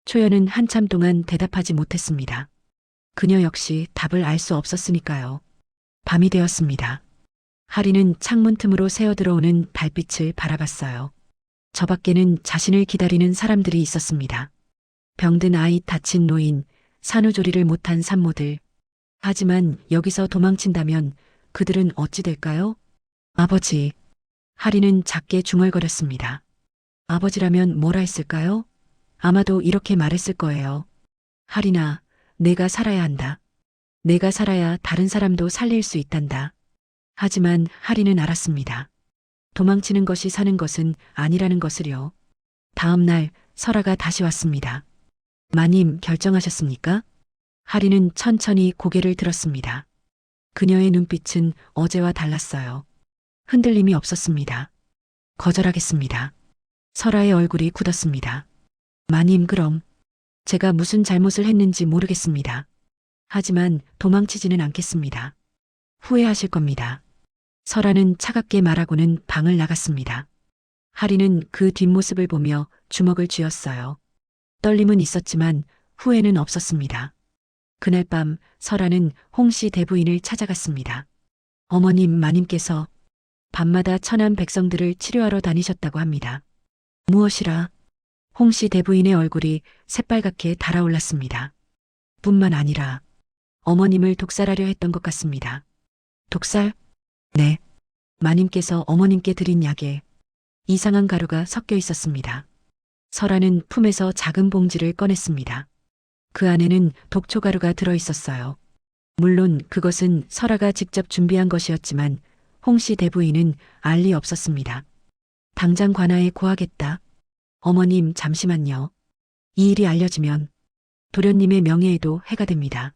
초연은 한참 동안 대답하지 못했습니다. 그녀 역시 답을 알 수 없었으니까요. 밤이 되었습니다. 할인은 창문 틈으로 새어 들어오는 달빛을 바라봤어요. 저 밖에는 자신을 기다리는 사람들이 있었습니다. 병든 아이, 다친 노인, 산후조리를 못한 산모들. 하지만 여기서 도망친다면 그들은 어찌 될까요? 아버지. 하리는 작게 중얼거렸습니다. 아버지라면 뭐라 했을까요? 아마도 이렇게 말했을 거예요. 하리나, 내가 살아야 한다. 내가 살아야 다른 사람도 살릴 수 있단다. 하지만 하리는 알았습니다. 도망치는 것이 사는 것은 아니라는 것을요. 다음 날 설아가 다시 왔습니다. 마님, 결정하셨습니까? 하리는 천천히 고개를 들었습니다. 그녀의 눈빛은 어제와 달랐어요. 흔들림이 없었습니다. 거절하겠습니다. 설아의 얼굴이 굳었습니다. 마님, 그럼 제가 무슨 잘못을 했는지 모르겠습니다. 하지만 도망치지는 않겠습니다. 후회하실 겁니다. 설아는 차갑게 말하고는 방을 나갔습니다. 하리는 그 뒷모습을 보며 주먹을 쥐었어요. 떨림은 있었지만 후회는 없었습니다. 그날 밤 설아는 홍씨 대부인을 찾아갔습니다. 어머님, 마님께서 밤마다 천한 백성들을 치료하러 다니셨다고 합니다. 무엇이라? 홍씨 대부인의 얼굴이 새빨갛게 달아올랐습니다. 뿐만 아니라 어머님을 독살하려 했던 것 같습니다. 독살? 네. 마님께서 어머님께 드린 약에 이상한 가루가 섞여 있었습니다. 설아는 품에서 작은 봉지를 꺼냈습니다. 그 안에는 독초가루가 들어 있었어요. 물론 그것은 설아가 직접 준비한 것이었지만 홍씨 대부인은 알 리 없었습니다. 당장 관아에 고하겠다. 어머님, 잠시만요. 이 일이 알려지면 도련님의 명예에도 해가 됩니다.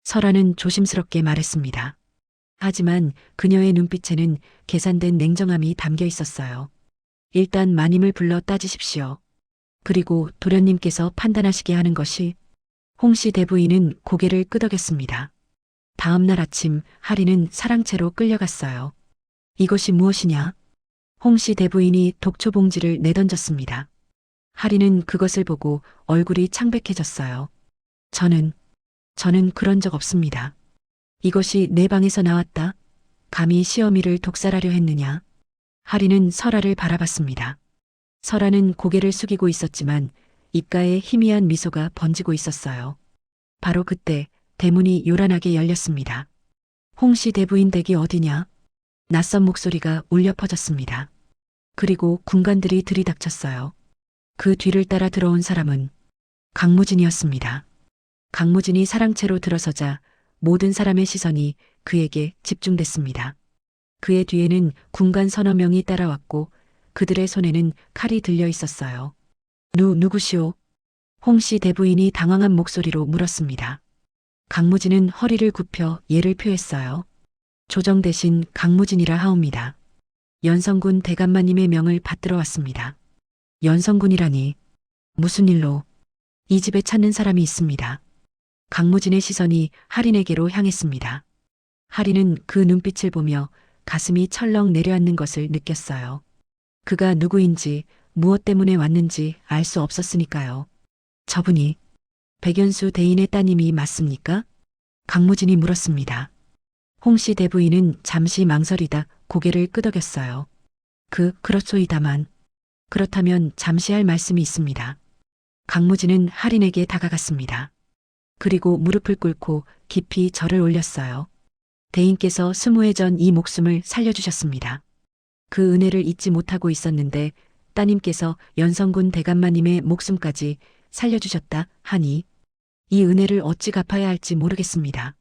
설아는 조심스럽게 말했습니다. 하지만 그녀의 눈빛에는 계산된 냉정함이 담겨 있었어요. 일단 마님을 불러 따지십시오. 그리고 도련님께서 판단하시게 하는 것이. 홍씨 대부인은 고개를 끄덕였습니다. 다음 날 아침 하리는 사랑채로 끌려갔어요. 이것이 무엇이냐? 홍씨 대부인이 독초 봉지를 내던졌습니다. 하리는 그것을 보고 얼굴이 창백해졌어요. 저는 그런 적 없습니다. 이것이 내 방에서 나왔다. 감히 시어미를 독살하려 했느냐? 하리는 설아를 바라봤습니다. 설아는 고개를 숙이고 있었지만 입가에 희미한 미소가 번지고 있었어요. 바로 그때 대문이 요란하게 열렸습니다. 홍씨 대부인 댁이 어디냐? 낯선 목소리가 울려 퍼졌습니다. 그리고 군관들이 들이닥쳤어요. 그 뒤를 따라 들어온 사람은 강무진이었습니다. 강무진이 사랑채로 들어서자 모든 사람의 시선이 그에게 집중됐습니다. 그의 뒤에는 군관 서너 명이 따라왔고 그들의 손에는 칼이 들려 있었어요. 누구시오? 홍씨 대부인이 당황한 목소리로 물었습니다. 강무진은 허리를 굽혀 예를 표했어요. 조정 대신 강무진이라 하옵니다. 연성군 대감마님의 명을 받들어 왔습니다. 연성군이라니 무슨 일로? 이 집에 찾는 사람이 있습니다. 강무진의 시선이 하린에게로 향했습니다. 하린은 그 눈빛을 보며 가슴이 철렁 내려앉는 것을 느꼈어요. 그가 누구인지 무엇 때문에 왔는지 알 수 없었으니까요. 저분이 백연수 대인의 따님이 맞습니까? 강무진이 물었습니다. 홍씨 대부인은 잠시 망설이다 고개를 끄덕였어요. 그렇소이다만. 그렇다면 잠시 할 말씀이 있습니다. 강무진은 하린에게 다가갔습니다. 그리고 무릎을 꿇고 깊이 절을 올렸어요. 대인께서 20회 전 이 목숨을 살려주셨습니다. 그 은혜를 잊지 못하고 있었는데 따님께서 연성군 대감마님의 목숨까지 살려주셨다 하니 이 은혜를 어찌 갚아야 할지 모르겠습니다.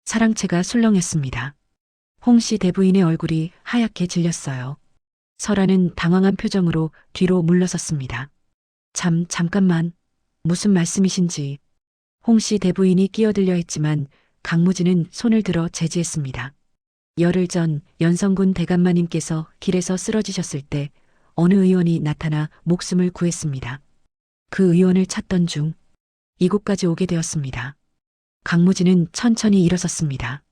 사랑채가 술렁였습니다. 홍씨 대부인의 얼굴이 하얗게 질렸어요. 설아는 당황한 표정으로 뒤로 물러섰습니다. 잠깐만. 무슨 말씀이신지. 홍씨 대부인이 끼어들려 했지만 강무진은 손을 들어 제지했습니다. 열흘 전 연성군 대감마님께서 길에서 쓰러지셨을 때 어느 의원이 나타나 목숨을 구했습니다. 그 의원을 찾던 중 이곳까지 오게 되었습니다. 강무진은 천천히 일어섰습니다.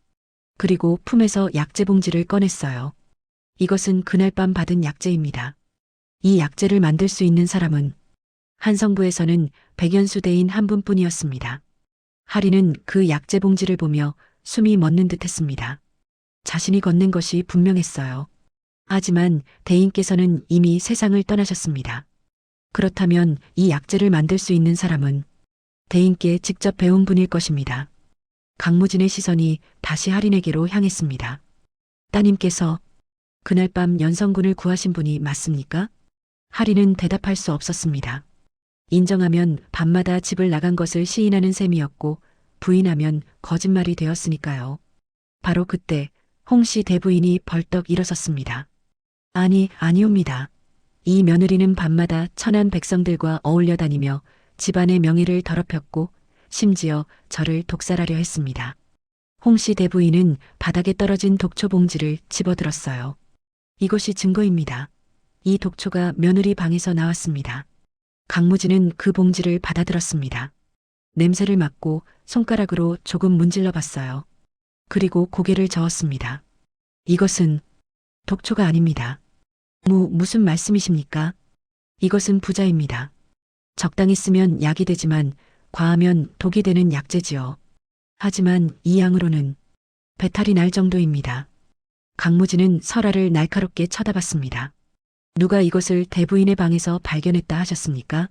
그리고 품에서 약재 봉지를 꺼냈어요. 이것은 그날 밤 받은 약재입니다. 이 약재를 만들 수 있는 사람은 한성부에서는 백연수 대인 한 분뿐이었습니다. 하리는 그 약재 봉지를 보며 숨이 멎는 듯 했습니다. 자신이 건넨 것이 분명했어요. 하지만 대인께서는 이미 세상을 떠나셨습니다. 그렇다면 이 약재를 만들 수 있는 사람은 대인께 직접 배운 분일 것입니다. 강무진의 시선이 다시 하린에게로 향했습니다. 따님께서 그날 밤 연성군을 구하신 분이 맞습니까? 하리는 대답할 수 없었습니다. 인정하면 밤마다 집을 나간 것을 시인하는 셈이었고 부인하면 거짓말이 되었으니까요. 바로 그때 홍씨 대부인이 벌떡 일어섰습니다. 아니옵니다. 이 며느리는 밤마다 천한 백성들과 어울려 다니며 집안의 명예를 더럽혔고 심지어 저를 독살하려 했습니다. 홍씨 대부인은 바닥에 떨어진 독초 봉지를 집어들었어요. 이것이 증거입니다. 이 독초가 며느리 방에서 나왔습니다. 강무진은 그 봉지를 받아들었습니다. 냄새를 맡고 손가락으로 조금 문질러 봤어요. 그리고 고개를 저었습니다. 이것은 독초가 아닙니다. 무슨 말씀이십니까? 이것은 부자입니다. 적당히 쓰면 약이 되지만 과하면 독이 되는 약재지요. 하지만 이 양으로는 배탈이 날 정도입니다. 강무진은 설아를 날카롭게 쳐다봤습니다. 누가 이것을 대부인의 방에서 발견했다 하셨습니까?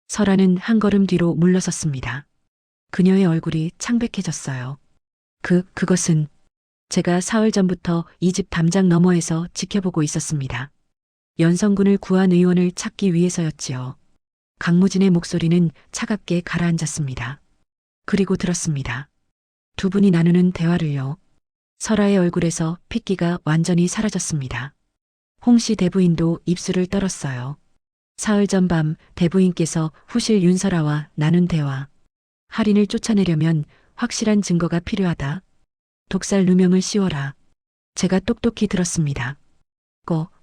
설아는 한 걸음 뒤로 물러섰습니다. 그녀의 얼굴이 창백해졌어요. 그것은 제가 사흘 전부터 이 집 담장 너머에서 지켜보고 있었습니다. 연성군을 구한 의원을 찾기 위해서였지요. 강무진의 목소리는 차갑게 가라앉았습니다. 그리고 들었습니다. 두 분이 나누는 대화를요. 설아의 얼굴에서 핏기가 완전히 사라졌습니다. 홍씨 대부인도 입술을 떨었어요. 사흘 전 밤 대부인께서 후실 윤설아와 나눈 대화. 할인을 쫓아내려면 확실한 증거가 필요하다. 독살 누명을 씌워라. 제가 똑똑히 들었습니다.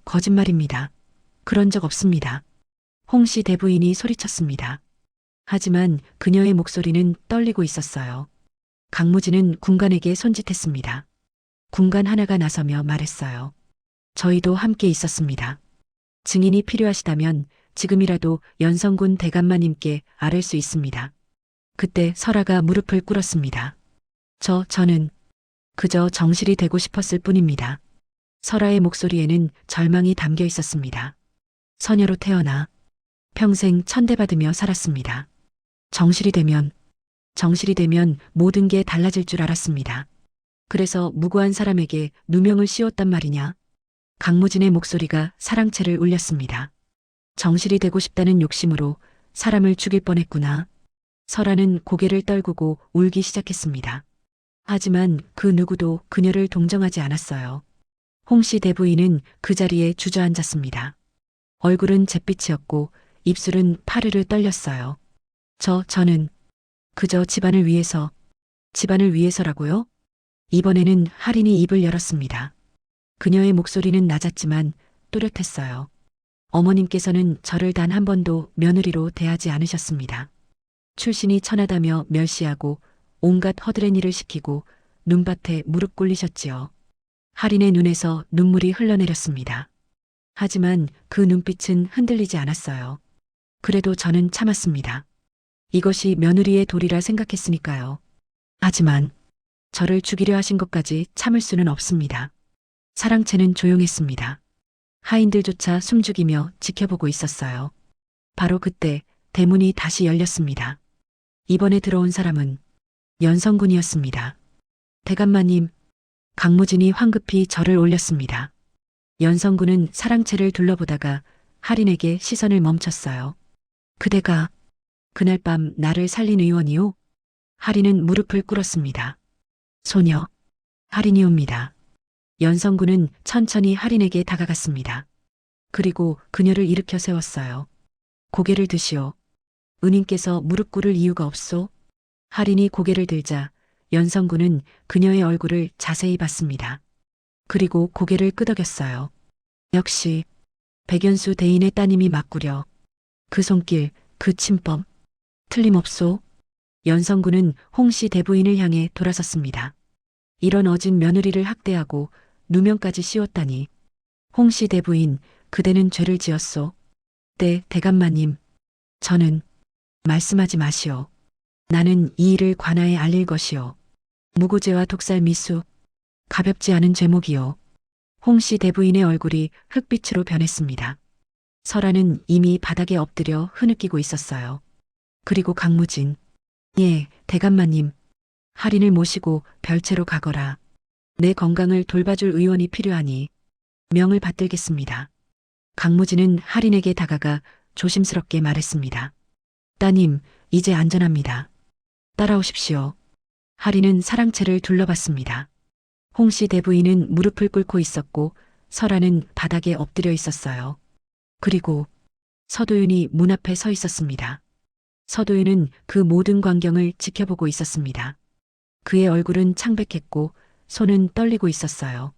거짓말입니다. 그런 적 없습니다. 홍씨 대부인이 소리쳤습니다. 하지만 그녀의 목소리는 떨리고 있었어요. 강무진은 군관에게 손짓했습니다. 군관 하나가 나서며 말했어요. 저희도 함께 있었습니다. 증인이 필요하시다면 지금이라도 연성군 대감마님께 아뢰 수 있습니다. 그때 설아가 무릎을 꿇었습니다. 저는 그저 정실이 되고 싶었을 뿐입니다. 설아의 목소리에는 절망이 담겨 있었습니다. 처녀로 태어나 평생 천대받으며 살았습니다. 정실이 되면 모든 게 달라질 줄 알았습니다. 그래서 무고한 사람에게 누명을 씌웠단 말이냐? 강무진의 목소리가 사랑채를 울렸습니다. 정실이 되고 싶다는 욕심으로 사람을 죽일 뻔했구나. 설아는 고개를 떨구고 울기 시작했습니다. 하지만 그 누구도 그녀를 동정하지 않았어요. 홍씨 대부인은 그 자리에 주저앉았습니다. 얼굴은 잿빛이었고 입술은 파르르 떨렸어요. 저는 그저 집안을 위해서라고요? 이번에는 할인이 입을 열었습니다. 그녀의 목소리는 낮았지만 또렷했어요. 어머님께서는 저를 단 한 번도 며느리로 대하지 않으셨습니다. 출신이 천하다며 멸시하고 온갖 허드렛 일을 시키고 눈밭에 무릎 꿇리셨지요. 할인의 눈에서 눈물이 흘러내렸습니다. 하지만 그 눈빛은 흔들리지 않았어요. 그래도 저는 참았습니다. 이것이 며느리의 도리라 생각했으니까요. 하지만 저를 죽이려 하신 것까지 참을 수는 없습니다. 사랑채는 조용했습니다. 하인들조차 숨죽이며 지켜보고 있었어요. 바로 그때 대문이 다시 열렸습니다. 이번에 들어온 사람은 연성군이었습니다. 대감마님, 강무진이 황급히 절을 올렸습니다. 연성군은 사랑채를 둘러보다가 할인에게 시선을 멈췄어요. 그대가 그날 밤 나를 살린 의원이요? 할인은 무릎을 꿇었습니다. 소녀, 할인이옵니다. 연성군은 천천히 할인에게 다가갔습니다. 그리고 그녀를 일으켜 세웠어요. 고개를 드시오. 은인께서 무릎 꿇을 이유가 없소? 할인이 고개를 들자 연성군은 그녀의 얼굴을 자세히 봤습니다. 그리고 고개를 끄덕였어요. 역시 백연수 대인의 따님이 맞구려. 그 손길, 그 침법, 틀림없소? 연성군은 홍씨 대부인을 향해 돌아섰습니다. 이런 어진 며느리를 학대하고 누명까지 씌웠다니. 홍씨 대부인, 그대는 죄를 지었소. 네, 대감마님. 저는 말씀하지 마시오. 나는 이 일을 관아에 알릴 것이오. 무고죄와 독살 미수, 가볍지 않은 죄목이요. 홍씨 대부인의 얼굴이 흑빛으로 변했습니다. 설아는 이미 바닥에 엎드려 흐느끼고 있었어요. 그리고 강무진, 예, 대감마님. 할인을 모시고 별채로 가거라. 내 건강을 돌봐줄 의원이 필요하니 명을 받들겠습니다. 강무진은 할인에게 다가가 조심스럽게 말했습니다. 따님, 이제 안전합니다. 따라오십시오. 할인은 사랑채를 둘러봤습니다. 홍씨 대부인은 무릎을 꿇고 있었고 설아는 바닥에 엎드려 있었어요. 그리고 서도윤이 문 앞에 서 있었습니다. 서도윤은 그 모든 광경을 지켜보고 있었습니다. 그의 얼굴은 창백했고 손은 떨리고 있었어요.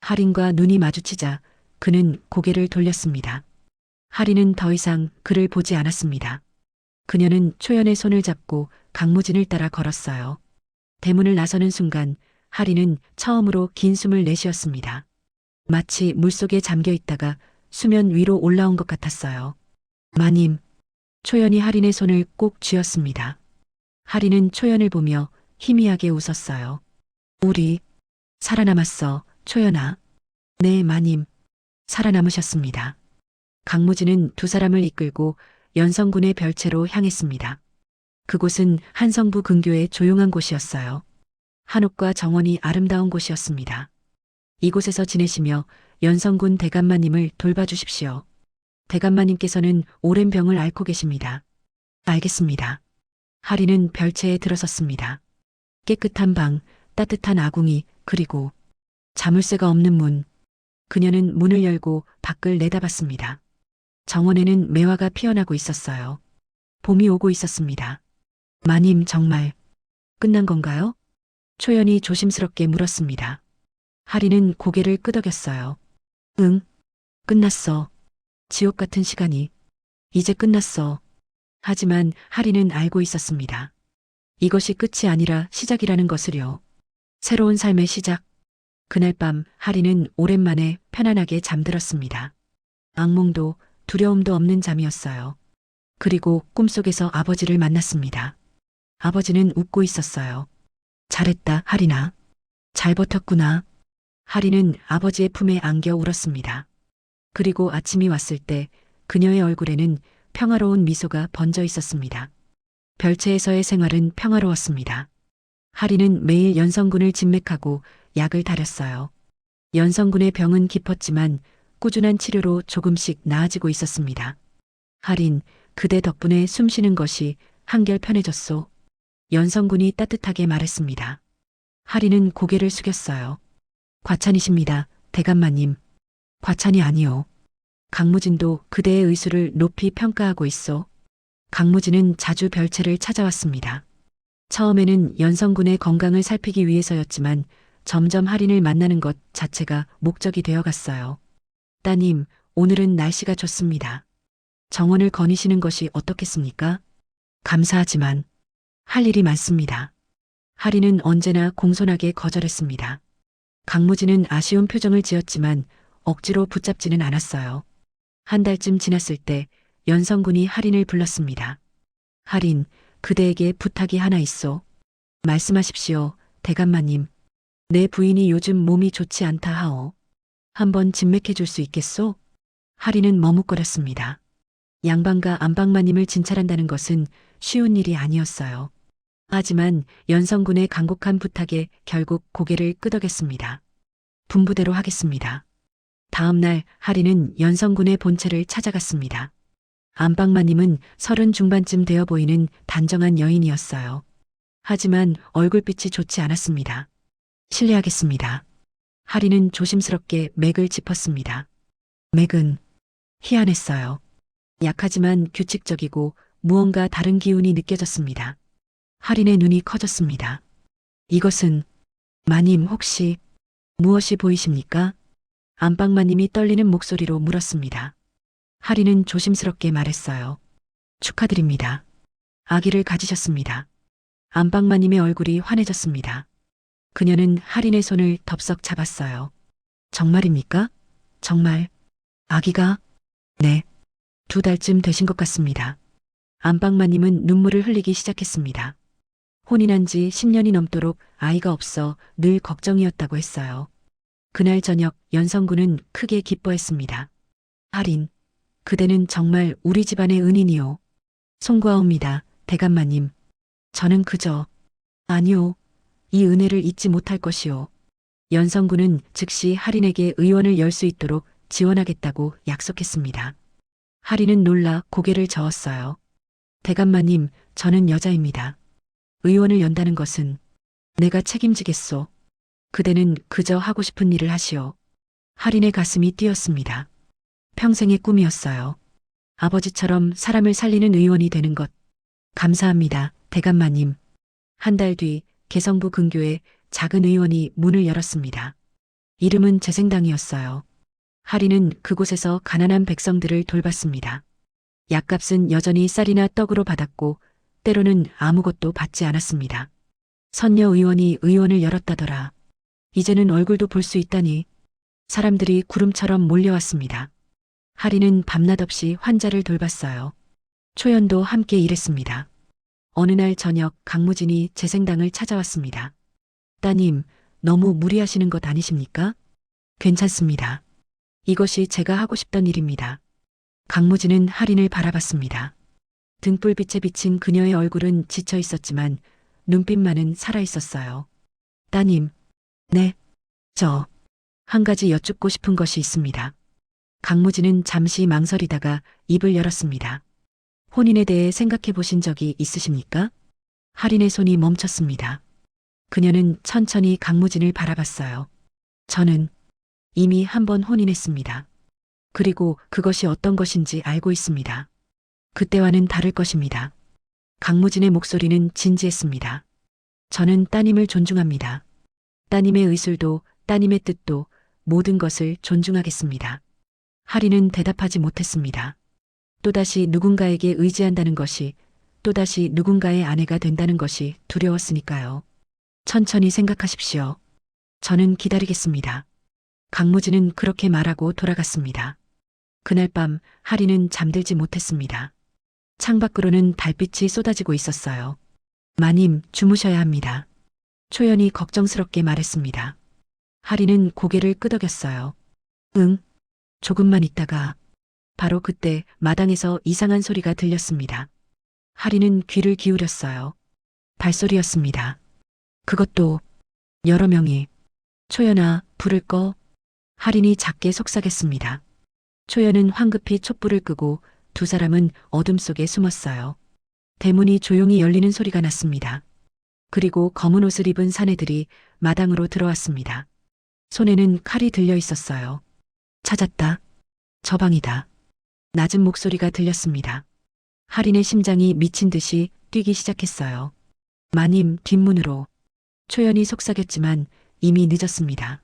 할인과 눈이 마주치자 그는 고개를 돌렸습니다. 할인은 더 이상 그를 보지 않았습니다. 그녀는 초연의 손을 잡고 강무진을 따라 걸었어요. 대문을 나서는 순간 할인은 처음으로 긴 숨을 내쉬었습니다. 마치 물속에 잠겨 있다가 수면 위로 올라온 것 같았어요. 마님, 초연이 할인의 손을 꼭 쥐었습니다. 할인은 초연을 보며 희미하게 웃었어요. 우리 살아남았어, 초연아. 네, 마님. 살아남으셨습니다. 강무진은 두 사람을 이끌고 연성군의 별채로 향했습니다. 그곳은 한성부 근교의 조용한 곳이었어요. 한옥과 정원이 아름다운 곳이었습니다. 이곳에서 지내시며 연성군 대감마님을 돌봐주십시오. 대감마님께서는 오랜 병을 앓고 계십니다. 알겠습니다. 할인은 별채에 들어섰습니다. 깨끗한 방, 따뜻한 아궁이, 그리고 자물쇠가 없는 문. 그녀는 문을 열고 밖을 내다봤습니다. 정원에는 매화가 피어나고 있었어요. 봄이 오고 있었습니다. 마님, 정말 끝난 건가요? 초연이 조심스럽게 물었습니다. 할인은 고개를 끄덕였어요. 응, 끝났어. 지옥 같은 시간이 이제 끝났어. 하지만 할인은 알고 있었습니다. 이것이 끝이 아니라 시작이라는 것을요. 새로운 삶의 시작. 그날 밤 할인은 오랜만에 편안하게 잠들었습니다. 악몽도 두려움도 없는 잠이었어요. 그리고 꿈속에서 아버지를 만났습니다. 아버지는 웃고 있었어요. 잘했다, 할인아. 잘 버텼구나. 할인은 아버지의 품에 안겨 울었습니다. 그리고 아침이 왔을 때 그녀의 얼굴에는 평화로운 미소가 번져 있었습니다. 별채에서의 생활은 평화로웠습니다. 할인은 매일 연성군을 진맥하고 약을 다렸어요. 연성군의 병은 깊었지만 꾸준한 치료로 조금씩 나아지고 있었습니다. 할인, 그대 덕분에 숨쉬는 것이 한결 편해졌소. 연성군이 따뜻하게 말했습니다. 할인은 고개를 숙였어요. 과찬이십니다, 대감마님. 과찬이 아니오. 강무진도 그대의 의술을 높이 평가하고 있어. 강무진은 자주 별채를 찾아왔습니다. 처음에는 연성군의 건강을 살피기 위해서였지만 점점 할인을 만나는 것 자체가 목적이 되어갔어요. 따님, 오늘은 날씨가 좋습니다. 정원을 거니시는 것이 어떻겠습니까? 감사하지만 할 일이 많습니다. 할인은 언제나 공손하게 거절했습니다. 강무진은 아쉬운 표정을 지었지만 억지로 붙잡지는 않았어요. 한 달쯤 지났을 때 연성군이 할인을 불렀습니다. 할인, 그대에게 부탁이 하나 있소. 말씀하십시오, 대감마님. 내 부인이 요즘 몸이 좋지 않다 하오. 한번 진맥해 줄 수 있겠소? 할인은 머뭇거렸습니다. 양방과 안방마님을 진찰한다는 것은 쉬운 일이 아니었어요. 하지만 연성군의 간곡한 부탁에 결국 고개를 끄덕였습니다. 분부대로 하겠습니다. 다음 날 할인은 연성군의 본체를 찾아갔습니다. 안방마님은 30 중반쯤 되어 보이는 단정한 여인이었어요. 하지만 얼굴빛이 좋지 않았습니다. 실례하겠습니다. 할인은 조심스럽게 맥을 짚었습니다. 맥은 희한했어요. 약하지만 규칙적이고 무언가 다른 기운이 느껴졌습니다. 할인의 눈이 커졌습니다. 이것은 마님 혹시 무엇이 보이십니까? 안방마님이 떨리는 목소리로 물었습니다. 할인은 조심스럽게 말했어요. 축하드립니다. 아기를 가지셨습니다. 안방마님의 얼굴이 환해졌습니다. 그녀는 할인의 손을 덥석 잡았어요. 정말입니까? 정말 아기가? 네. 2달쯤 되신 것 같습니다. 안방마님은 눈물을 흘리기 시작했습니다. 혼인한 지 10년이 넘도록 아이가 없어 늘 걱정이었다고 했어요. 그날 저녁 연성군은 크게 기뻐했습니다. 할인, 그대는 정말 우리 집안의 은인이요. 송구하옵니다, 대감마님. 저는 그저 아니요. 이 은혜를 잊지 못할 것이요. 연성군은 즉시 할인에게 의원을 열 수 있도록 지원하겠다고 약속했습니다. 할인은 놀라 고개를 저었어요. 대감마님, 저는 여자입니다. 의원을 연다는 것은 내가 책임지겠소. 그대는 그저 하고 싶은 일을 하시오. 할인의 가슴이 뛰었습니다. 평생의 꿈이었어요. 아버지처럼 사람을 살리는 의원이 되는 것. 감사합니다, 대감마님. 한 달 뒤 개성부 근교에 작은 의원이 문을 열었습니다. 이름은 재생당이었어요. 할인은 그곳에서 가난한 백성들을 돌봤습니다. 약값은 여전히 쌀이나 떡으로 받았고 때로는 아무것도 받지 않았습니다. 선녀 의원이 의원을 열었다더라. 이제는 얼굴도 볼 수 있다니. 사람들이 구름처럼 몰려왔습니다. 할인은 밤낮 없이 환자를 돌봤어요. 초연도 함께 일했습니다. 어느 날 저녁 강무진이 재생당을 찾아왔습니다. 따님, 너무 무리하시는 것 아니십니까? 괜찮습니다. 이것이 제가 하고 싶던 일입니다. 강무진은 할인을 바라봤습니다. 등불빛에 비친 그녀의 얼굴은 지쳐 있었지만 눈빛만은 살아 있었어요. 따님, 네, 한 가지 여쭙고 싶은 것이 있습니다. 강무진은 잠시 망설이다가 입을 열었습니다. 혼인에 대해 생각해 보신 적이 있으십니까? 할인의 손이 멈췄습니다. 그녀는 천천히 강무진을 바라봤어요. 저는 이미 한 번 혼인했습니다. 그리고 그것이 어떤 것인지 알고 있습니다. 그때와는 다를 것입니다. 강무진의 목소리는 진지했습니다. 저는 따님을 존중합니다. 따님의 의술도 따님의 뜻도 모든 것을 존중하겠습니다. 할인은 대답하지 못했습니다. 또다시 누군가에게 의지한다는 것이, 또다시 누군가의 아내가 된다는 것이 두려웠으니까요. 천천히 생각하십시오. 저는 기다리겠습니다. 강무진은 그렇게 말하고 돌아갔습니다. 그날 밤 할인은 잠들지 못했습니다. 창밖으로는 달빛이 쏟아지고 있었어요. 마님, 주무셔야 합니다. 초연이 걱정스럽게 말했습니다. 할인은 고개를 끄덕였어요. 응, 조금만 있다가. 바로 그때 마당에서 이상한 소리가 들렸습니다. 할인은 귀를 기울였어요. 발소리였습니다. 그것도 여러 명이. 초연아, 불을 꺼. 할인이 작게 속삭였습니다. 초연은 황급히 촛불을 끄고 두 사람은 어둠 속에 숨었어요. 대문이 조용히 열리는 소리가 났습니다. 그리고 검은 옷을 입은 사내들이 마당으로 들어왔습니다. 손에는 칼이 들려 있었어요. 찾았다. 저 방이다. 낮은 목소리가 들렸습니다. 할인의 심장이 미친 듯이 뛰기 시작했어요. 마님, 뒷문으로. 초연이 속삭였지만 이미 늦었습니다.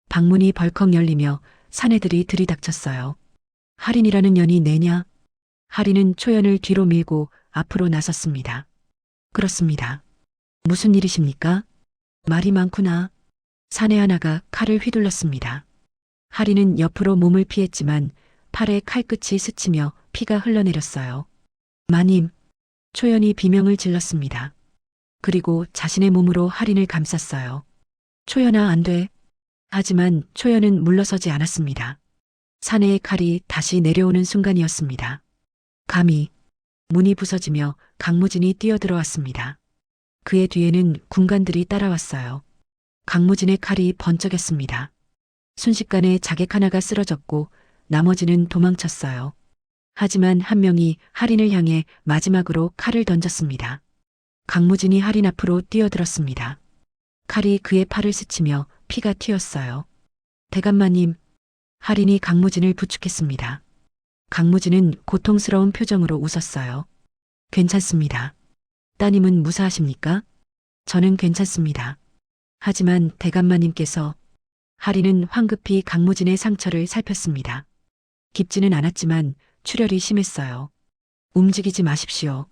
방문이 벌컥 열리며 사내들이 들이닥쳤어요. 할인이라는 년이 내냐? 할인은 초연을 뒤로 밀고 앞으로 나섰습니다. 그렇습니다. 무슨 일이십니까? 말이 많구나. 사내 하나가 칼을 휘둘렀습니다. 할인은 옆으로 몸을 피했지만 팔에 칼끝이 스치며 피가 흘러내렸어요. 마님, 초연이 비명을 질렀습니다. 그리고 자신의 몸으로 할인을 감쌌어요. 초연아, 안 돼. 하지만 초연은 물러서지 않았습니다. 사내의 칼이 다시 내려오는 순간이었습니다. 감히. 문이 부서지며 강무진이 뛰어들어왔습니다. 그의 뒤에는 군관들이 따라왔어요. 강무진의 칼이 번쩍였습니다. 순식간에 자객 하나가 쓰러졌고 나머지는 도망쳤어요. 하지만 한 명이 할인을 향해 마지막으로 칼을 던졌습니다. 강무진이 할인 앞으로 뛰어들었습니다. 칼이 그의 팔을 스치며 피가 튀었어요. 대감마님, 할인이 강무진을 부축했습니다. 강무진은 고통스러운 표정으로 웃었어요. 괜찮습니다. 따님은 무사하십니까? 저는 괜찮습니다. 하지만 대감마님께서. 할인은 황급히 강무진의 상처를 살폈습니다. 깊지는 않았지만 출혈이 심했어요. 움직이지 마십시오.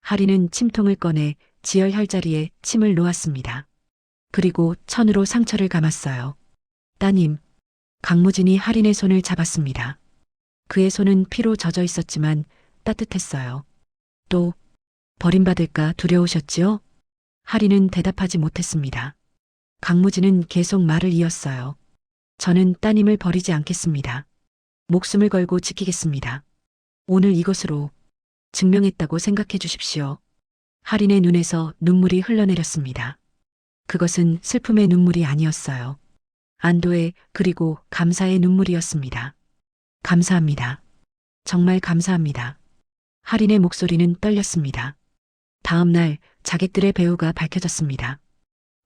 할인은 침통을 꺼내 지혈 혈자리에 침을 놓았습니다. 그리고 천으로 상처를 감았어요. 따님, 강무진이 할인의 손을 잡았습니다. 그의 손은 피로 젖어 있었지만 따뜻했어요. 또 버림받을까 두려우셨지요? 할인은 대답하지 못했습니다. 강무진은 계속 말을 이었어요. 저는 따님을 버리지 않겠습니다. 목숨을 걸고 지키겠습니다. 오늘 이것으로 증명했다고 생각해 주십시오. 할인의 눈에서 눈물이 흘러내렸습니다. 그것은 슬픔의 눈물이 아니었어요. 안도의 그리고 감사의 눈물이었습니다. 감사합니다. 정말 감사합니다. 할인의 목소리는 떨렸습니다. 다음 날 자객들의 배우가 밝혀졌습니다.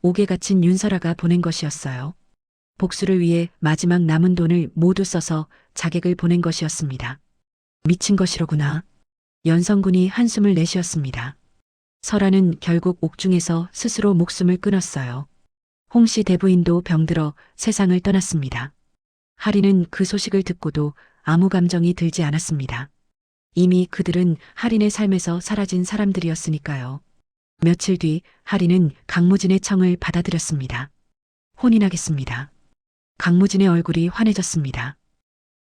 옥에 갇힌 윤설아가 보낸 것이었어요. 복수를 위해 마지막 남은 돈을 모두 써서 자객을 보낸 것이었습니다. 미친 것이로구나. 연성군이 한숨을 내쉬었습니다. 설아는 결국 옥중에서 스스로 목숨을 끊었어요. 홍씨 대부인도 병들어 세상을 떠났습니다. 할인은 그 소식을 듣고도 아무 감정이 들지 않았습니다. 이미 그들은 할인의 삶에서 사라진 사람들이었으니까요. 며칠 뒤 할인은 강무진의 청을 받아들였습니다. 혼인하겠습니다. 강무진의 얼굴이 환해졌습니다.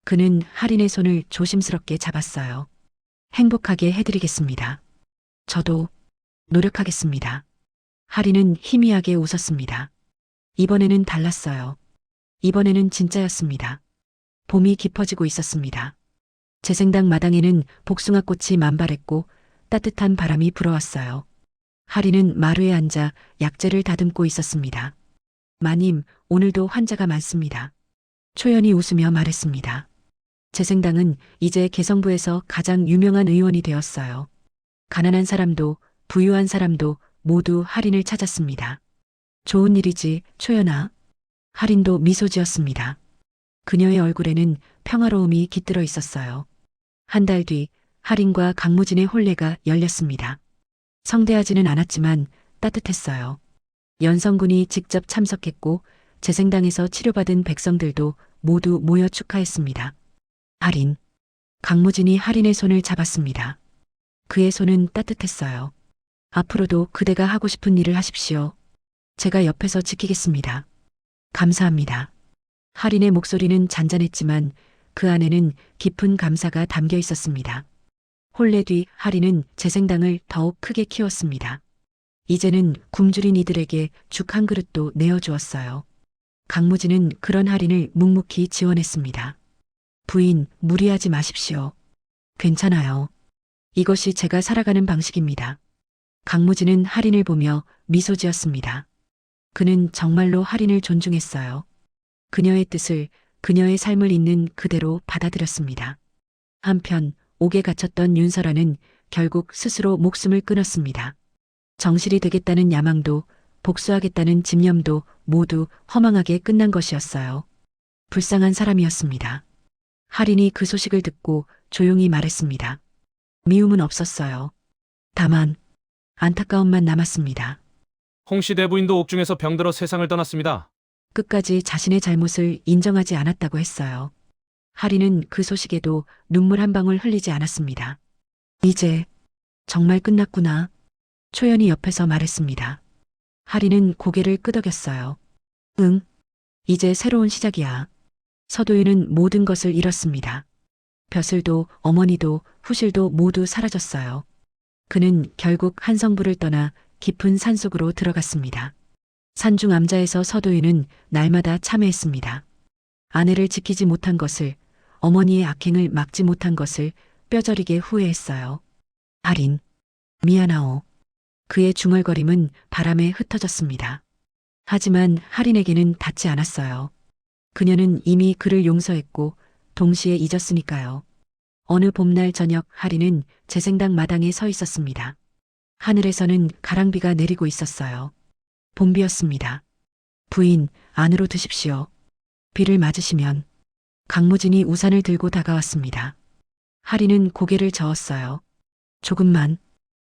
그는 할인의 손을 조심스럽게 잡았어요. 행복하게 해드리겠습니다. 저도 노력하겠습니다. 할인은 희미하게 웃었습니다. 이번에는 달랐어요. 이번에는 진짜였습니다. 봄이 깊어지고 있었습니다. 재생당 마당에는 복숭아꽃이 만발했고 따뜻한 바람이 불어왔어요. 할인은 마루에 앉아 약재를 다듬고 있었습니다. 마님, 오늘도 환자가 많습니다. 초연이 웃으며 말했습니다. 재생당은 이제 개성부에서 가장 유명한 의원이 되었어요. 가난한 사람도 부유한 사람도 모두 할인을 찾았습니다. 좋은 일이지, 초연아. 할인도 미소 지었습니다. 그녀의 얼굴에는 평화로움이 깃들어 있었어요. 한 달 뒤 할인과 강무진의 혼례가 열렸습니다. 성대하지는 않았지만 따뜻했어요. 연성군이 직접 참석했고 재생당에서 치료받은 백성들도 모두 모여 축하했습니다. 할인. 강무진이 할인의 손을 잡았습니다. 그의 손은 따뜻했어요. 앞으로도 그대가 하고 싶은 일을 하십시오. 제가 옆에서 지키겠습니다. 감사합니다. 할인의 목소리는 잔잔했지만 그 안에는 깊은 감사가 담겨 있었습니다. 혼례 뒤 할인은 재생당을 더욱 크게 키웠습니다. 이제는 굶주린 이들에게 죽 한 그릇도 내어주었어요. 강무진은 그런 할인을 묵묵히 지원했습니다. 부인, 무리하지 마십시오. 괜찮아요. 이것이 제가 살아가는 방식입니다. 강무진은 할인을 보며 미소 지었습니다. 그는 정말로 할인을 존중했어요. 그녀의 뜻을, 그녀의 삶을 있는 그대로 받아들였습니다. 한편 옥에 갇혔던 윤설아는 결국 스스로 목숨을 끊었습니다. 정실이 되겠다는 야망도 복수하겠다는 집념도 모두 허망하게 끝난 것이었어요. 불쌍한 사람이었습니다. 할인이 그 소식을 듣고 조용히 말했습니다. 미움은 없었어요. 다만 안타까움만 남았습니다. 홍씨 대부인도 옥중에서 병들어 세상을 떠났습니다. 끝까지 자신의 잘못을 인정하지 않았다고 했어요. 할인은 그 소식에도 눈물 한 방울 흘리지 않았습니다. 이제 정말 끝났구나. 초연이 옆에서 말했습니다. 할인은 고개를 끄덕였어요. 응, 이제 새로운 시작이야. 서도윤은 모든 것을 잃었습니다. 벼슬도 어머니도 후실도 모두 사라졌어요. 그는 결국 한성부를 떠나 깊은 산속으로 들어갔습니다. 산중 암자에서 서도윤은 날마다 참회했습니다. 아내를 지키지 못한 것을, 어머니의 악행을 막지 못한 것을 뼈저리게 후회했어요. 할인, 미안하오. 그의 중얼거림은 바람에 흩어졌습니다. 하지만 할인에게는 닿지 않았어요. 그녀는 이미 그를 용서했고 동시에 잊었으니까요. 어느 봄날 저녁 할인은 재생당 마당에 서 있었습니다. 하늘에서는 가랑비가 내리고 있었어요. 봄비였습니다. 부인, 안으로 드십시오. 비를 맞으시면. 강무진이 우산을 들고 다가왔습니다. 할인은 고개를 저었어요.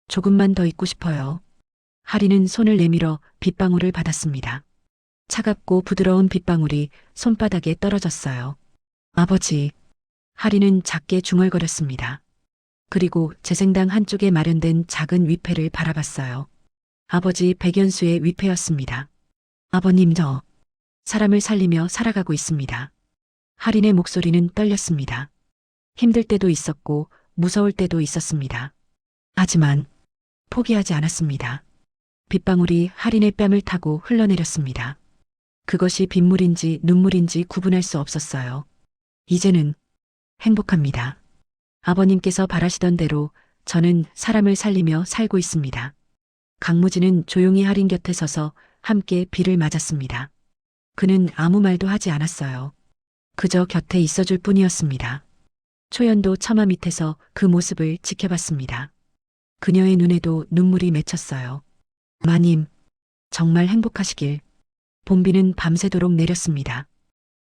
조금만 더 있고 싶어요. 할인은 손을 내밀어 빗방울을 받았습니다. 차갑고 부드러운 빗방울이 손바닥에 떨어졌어요. 아버지. 할인은 작게 중얼거렸습니다. 그리고 재생당 한쪽에 마련된 작은 위패를 바라봤어요. 아버지 백연수의 위패였습니다. 아버님, 저 사람을 살리며 살아가고 있습니다. 할인의 목소리는 떨렸습니다. 힘들 때도 있었고 무서울 때도 있었습니다. 하지만 포기하지 않았습니다. 빗방울이 할인의 뺨을 타고 흘러내렸습니다. 그것이 빗물인지 눈물인지 구분할 수 없었어요. 이제는 행복합니다. 아버님께서 바라시던 대로 저는 사람을 살리며 살고 있습니다. 강무진은 조용히 할인 곁에 서서 함께 비를 맞았습니다. 그는 아무 말도 하지 않았어요. 그저 곁에 있어줄 뿐이었습니다. 초연도 처마 밑에서 그 모습을 지켜봤습니다. 그녀의 눈에도 눈물이 맺혔어요. 마님, 정말 행복하시길. 봄비는 밤새도록 내렸습니다.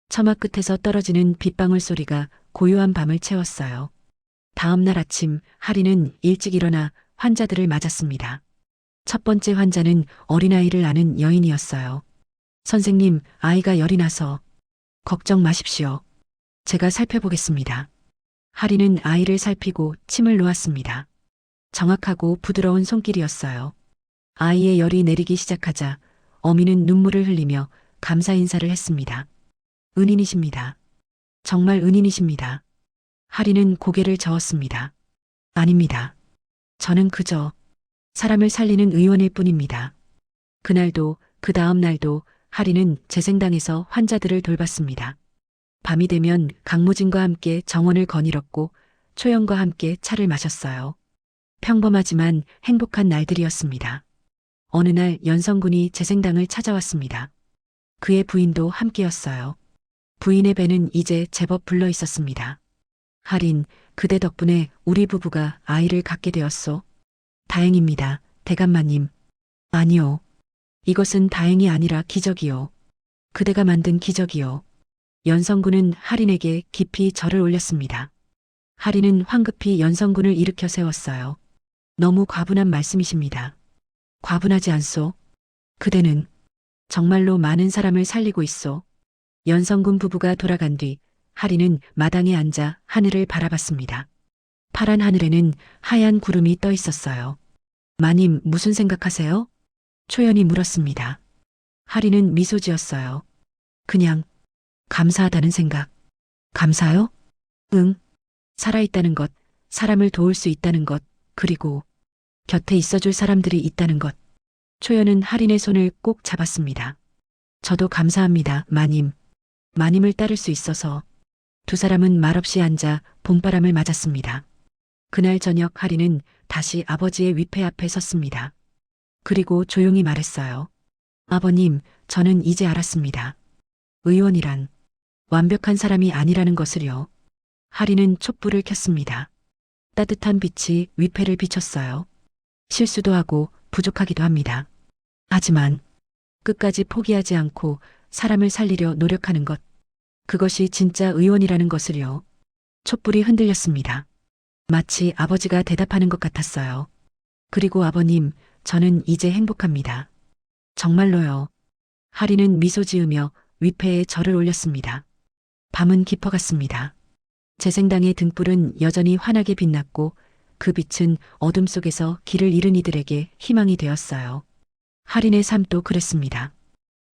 처마 끝에서 떨어지는 빗방울 소리가 고요한 밤을 채웠어요. 다음 날 아침 하리는 일찍 일어나 환자들을 맞았습니다. 첫 번째 환자는 어린아이를 아는 여인이었어요. 선생님, 아이가 열이 나서. 걱정 마십시오. 제가 살펴보겠습니다. 하리는 아이를 살피고 침을 놓았습니다. 정확하고 부드러운 손길이었어요. 아이의 열이 내리기 시작하자 어미는 눈물을 흘리며 감사 인사를 했습니다. 은인이십니다. 정말 은인이십니다. 하리는 고개를 저었습니다. 아닙니다. 저는 그저 사람을 살리는 의원일 뿐입니다. 그날도 그 다음 날도 하리는 재생당에서 환자들을 돌봤습니다. 밤이 되면 강무진과 함께 정원을 거닐었고 초연과 함께 차를 마셨어요. 평범하지만 행복한 날들이었습니다. 어느 날 연성군이 재생당을 찾아왔습니다. 그의 부인도 함께였어요. 부인의 배는 이제 제법 불러 있었습니다. 하린, 그대 덕분에 우리 부부가 아이를 갖게 되었소. 다행입니다, 대감마님. 아니요. 이것은 다행이 아니라 기적이요. 그대가 만든 기적이요. 연성군은 하린에게 깊이 절을 올렸습니다. 하린은 황급히 연성군을 일으켜 세웠어요. 너무 과분한 말씀이십니다. 과분하지 않소. 그대는 정말로 많은 사람을 살리고 있소. 연성군 부부가 돌아간 뒤 하린은 마당에 앉아 하늘을 바라봤습니다. 파란 하늘에는 하얀 구름이 떠 있었어요. 마님, 무슨 생각하세요? 초연이 물었습니다. 하린은 미소 지었어요. 그냥 감사하다는 생각. 감사요? 응. 살아있다는 것, 사람을 도울 수 있다는 것, 그리고 곁에 있어줄 사람들이 있다는 것. 초연은 하린의 손을 꼭 잡았습니다. 저도 감사합니다, 마님. 마님을 따를 수 있어서. 두 사람은 말없이 앉아 봄바람을 맞았습니다. 그날 저녁 하린은 다시 아버지의 위패 앞에 섰습니다. 그리고 조용히 말했어요. 아버님, 저는 이제 알았습니다. 의원이란 완벽한 사람이 아니라는 것을요. 하린은 촛불을 켰습니다. 따뜻한 빛이 위패를 비췄어요. 실수도 하고 부족하기도 합니다. 하지만 끝까지 포기하지 않고 사람을 살리려 노력하는 것. 그것이 진짜 의원이라는 것을요. 촛불이 흔들렸습니다. 마치 아버지가 대답하는 것 같았어요. 그리고 아버님, 저는 이제 행복합니다. 정말로요. 하리는 미소 지으며 위패에 절을 올렸습니다. 밤은 깊어갔습니다. 재생당의 등불은 여전히 환하게 빛났고 그 빛은 어둠 속에서 길을 잃은 이들에게 희망이 되었어요. 하린의 삶도 그랬습니다.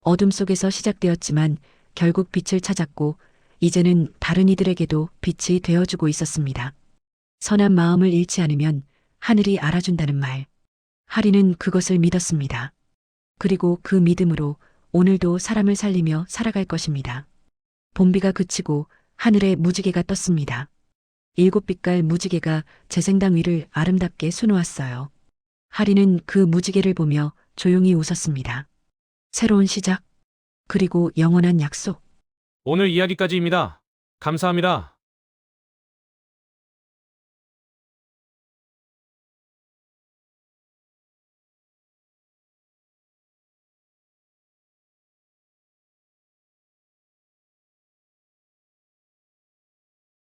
어둠 속에서 시작되었지만 결국 빛을 찾았고 이제는 다른 이들에게도 빛이 되어주고 있었습니다. 선한 마음을 잃지 않으면 하늘이 알아준다는 말. 하린은 그것을 믿었습니다. 그리고 그 믿음으로 오늘도 사람을 살리며 살아갈 것입니다. 봄비가 그치고 하늘에 무지개가 떴습니다. 7빛깔 무지개가 재생당 위를 아름답게 수놓았어요. 하린은 그 무지개를 보며 조용히 웃었습니다. 새로운 시작, 그리고 영원한 약속. 오늘 이야기까지입니다. 감사합니다.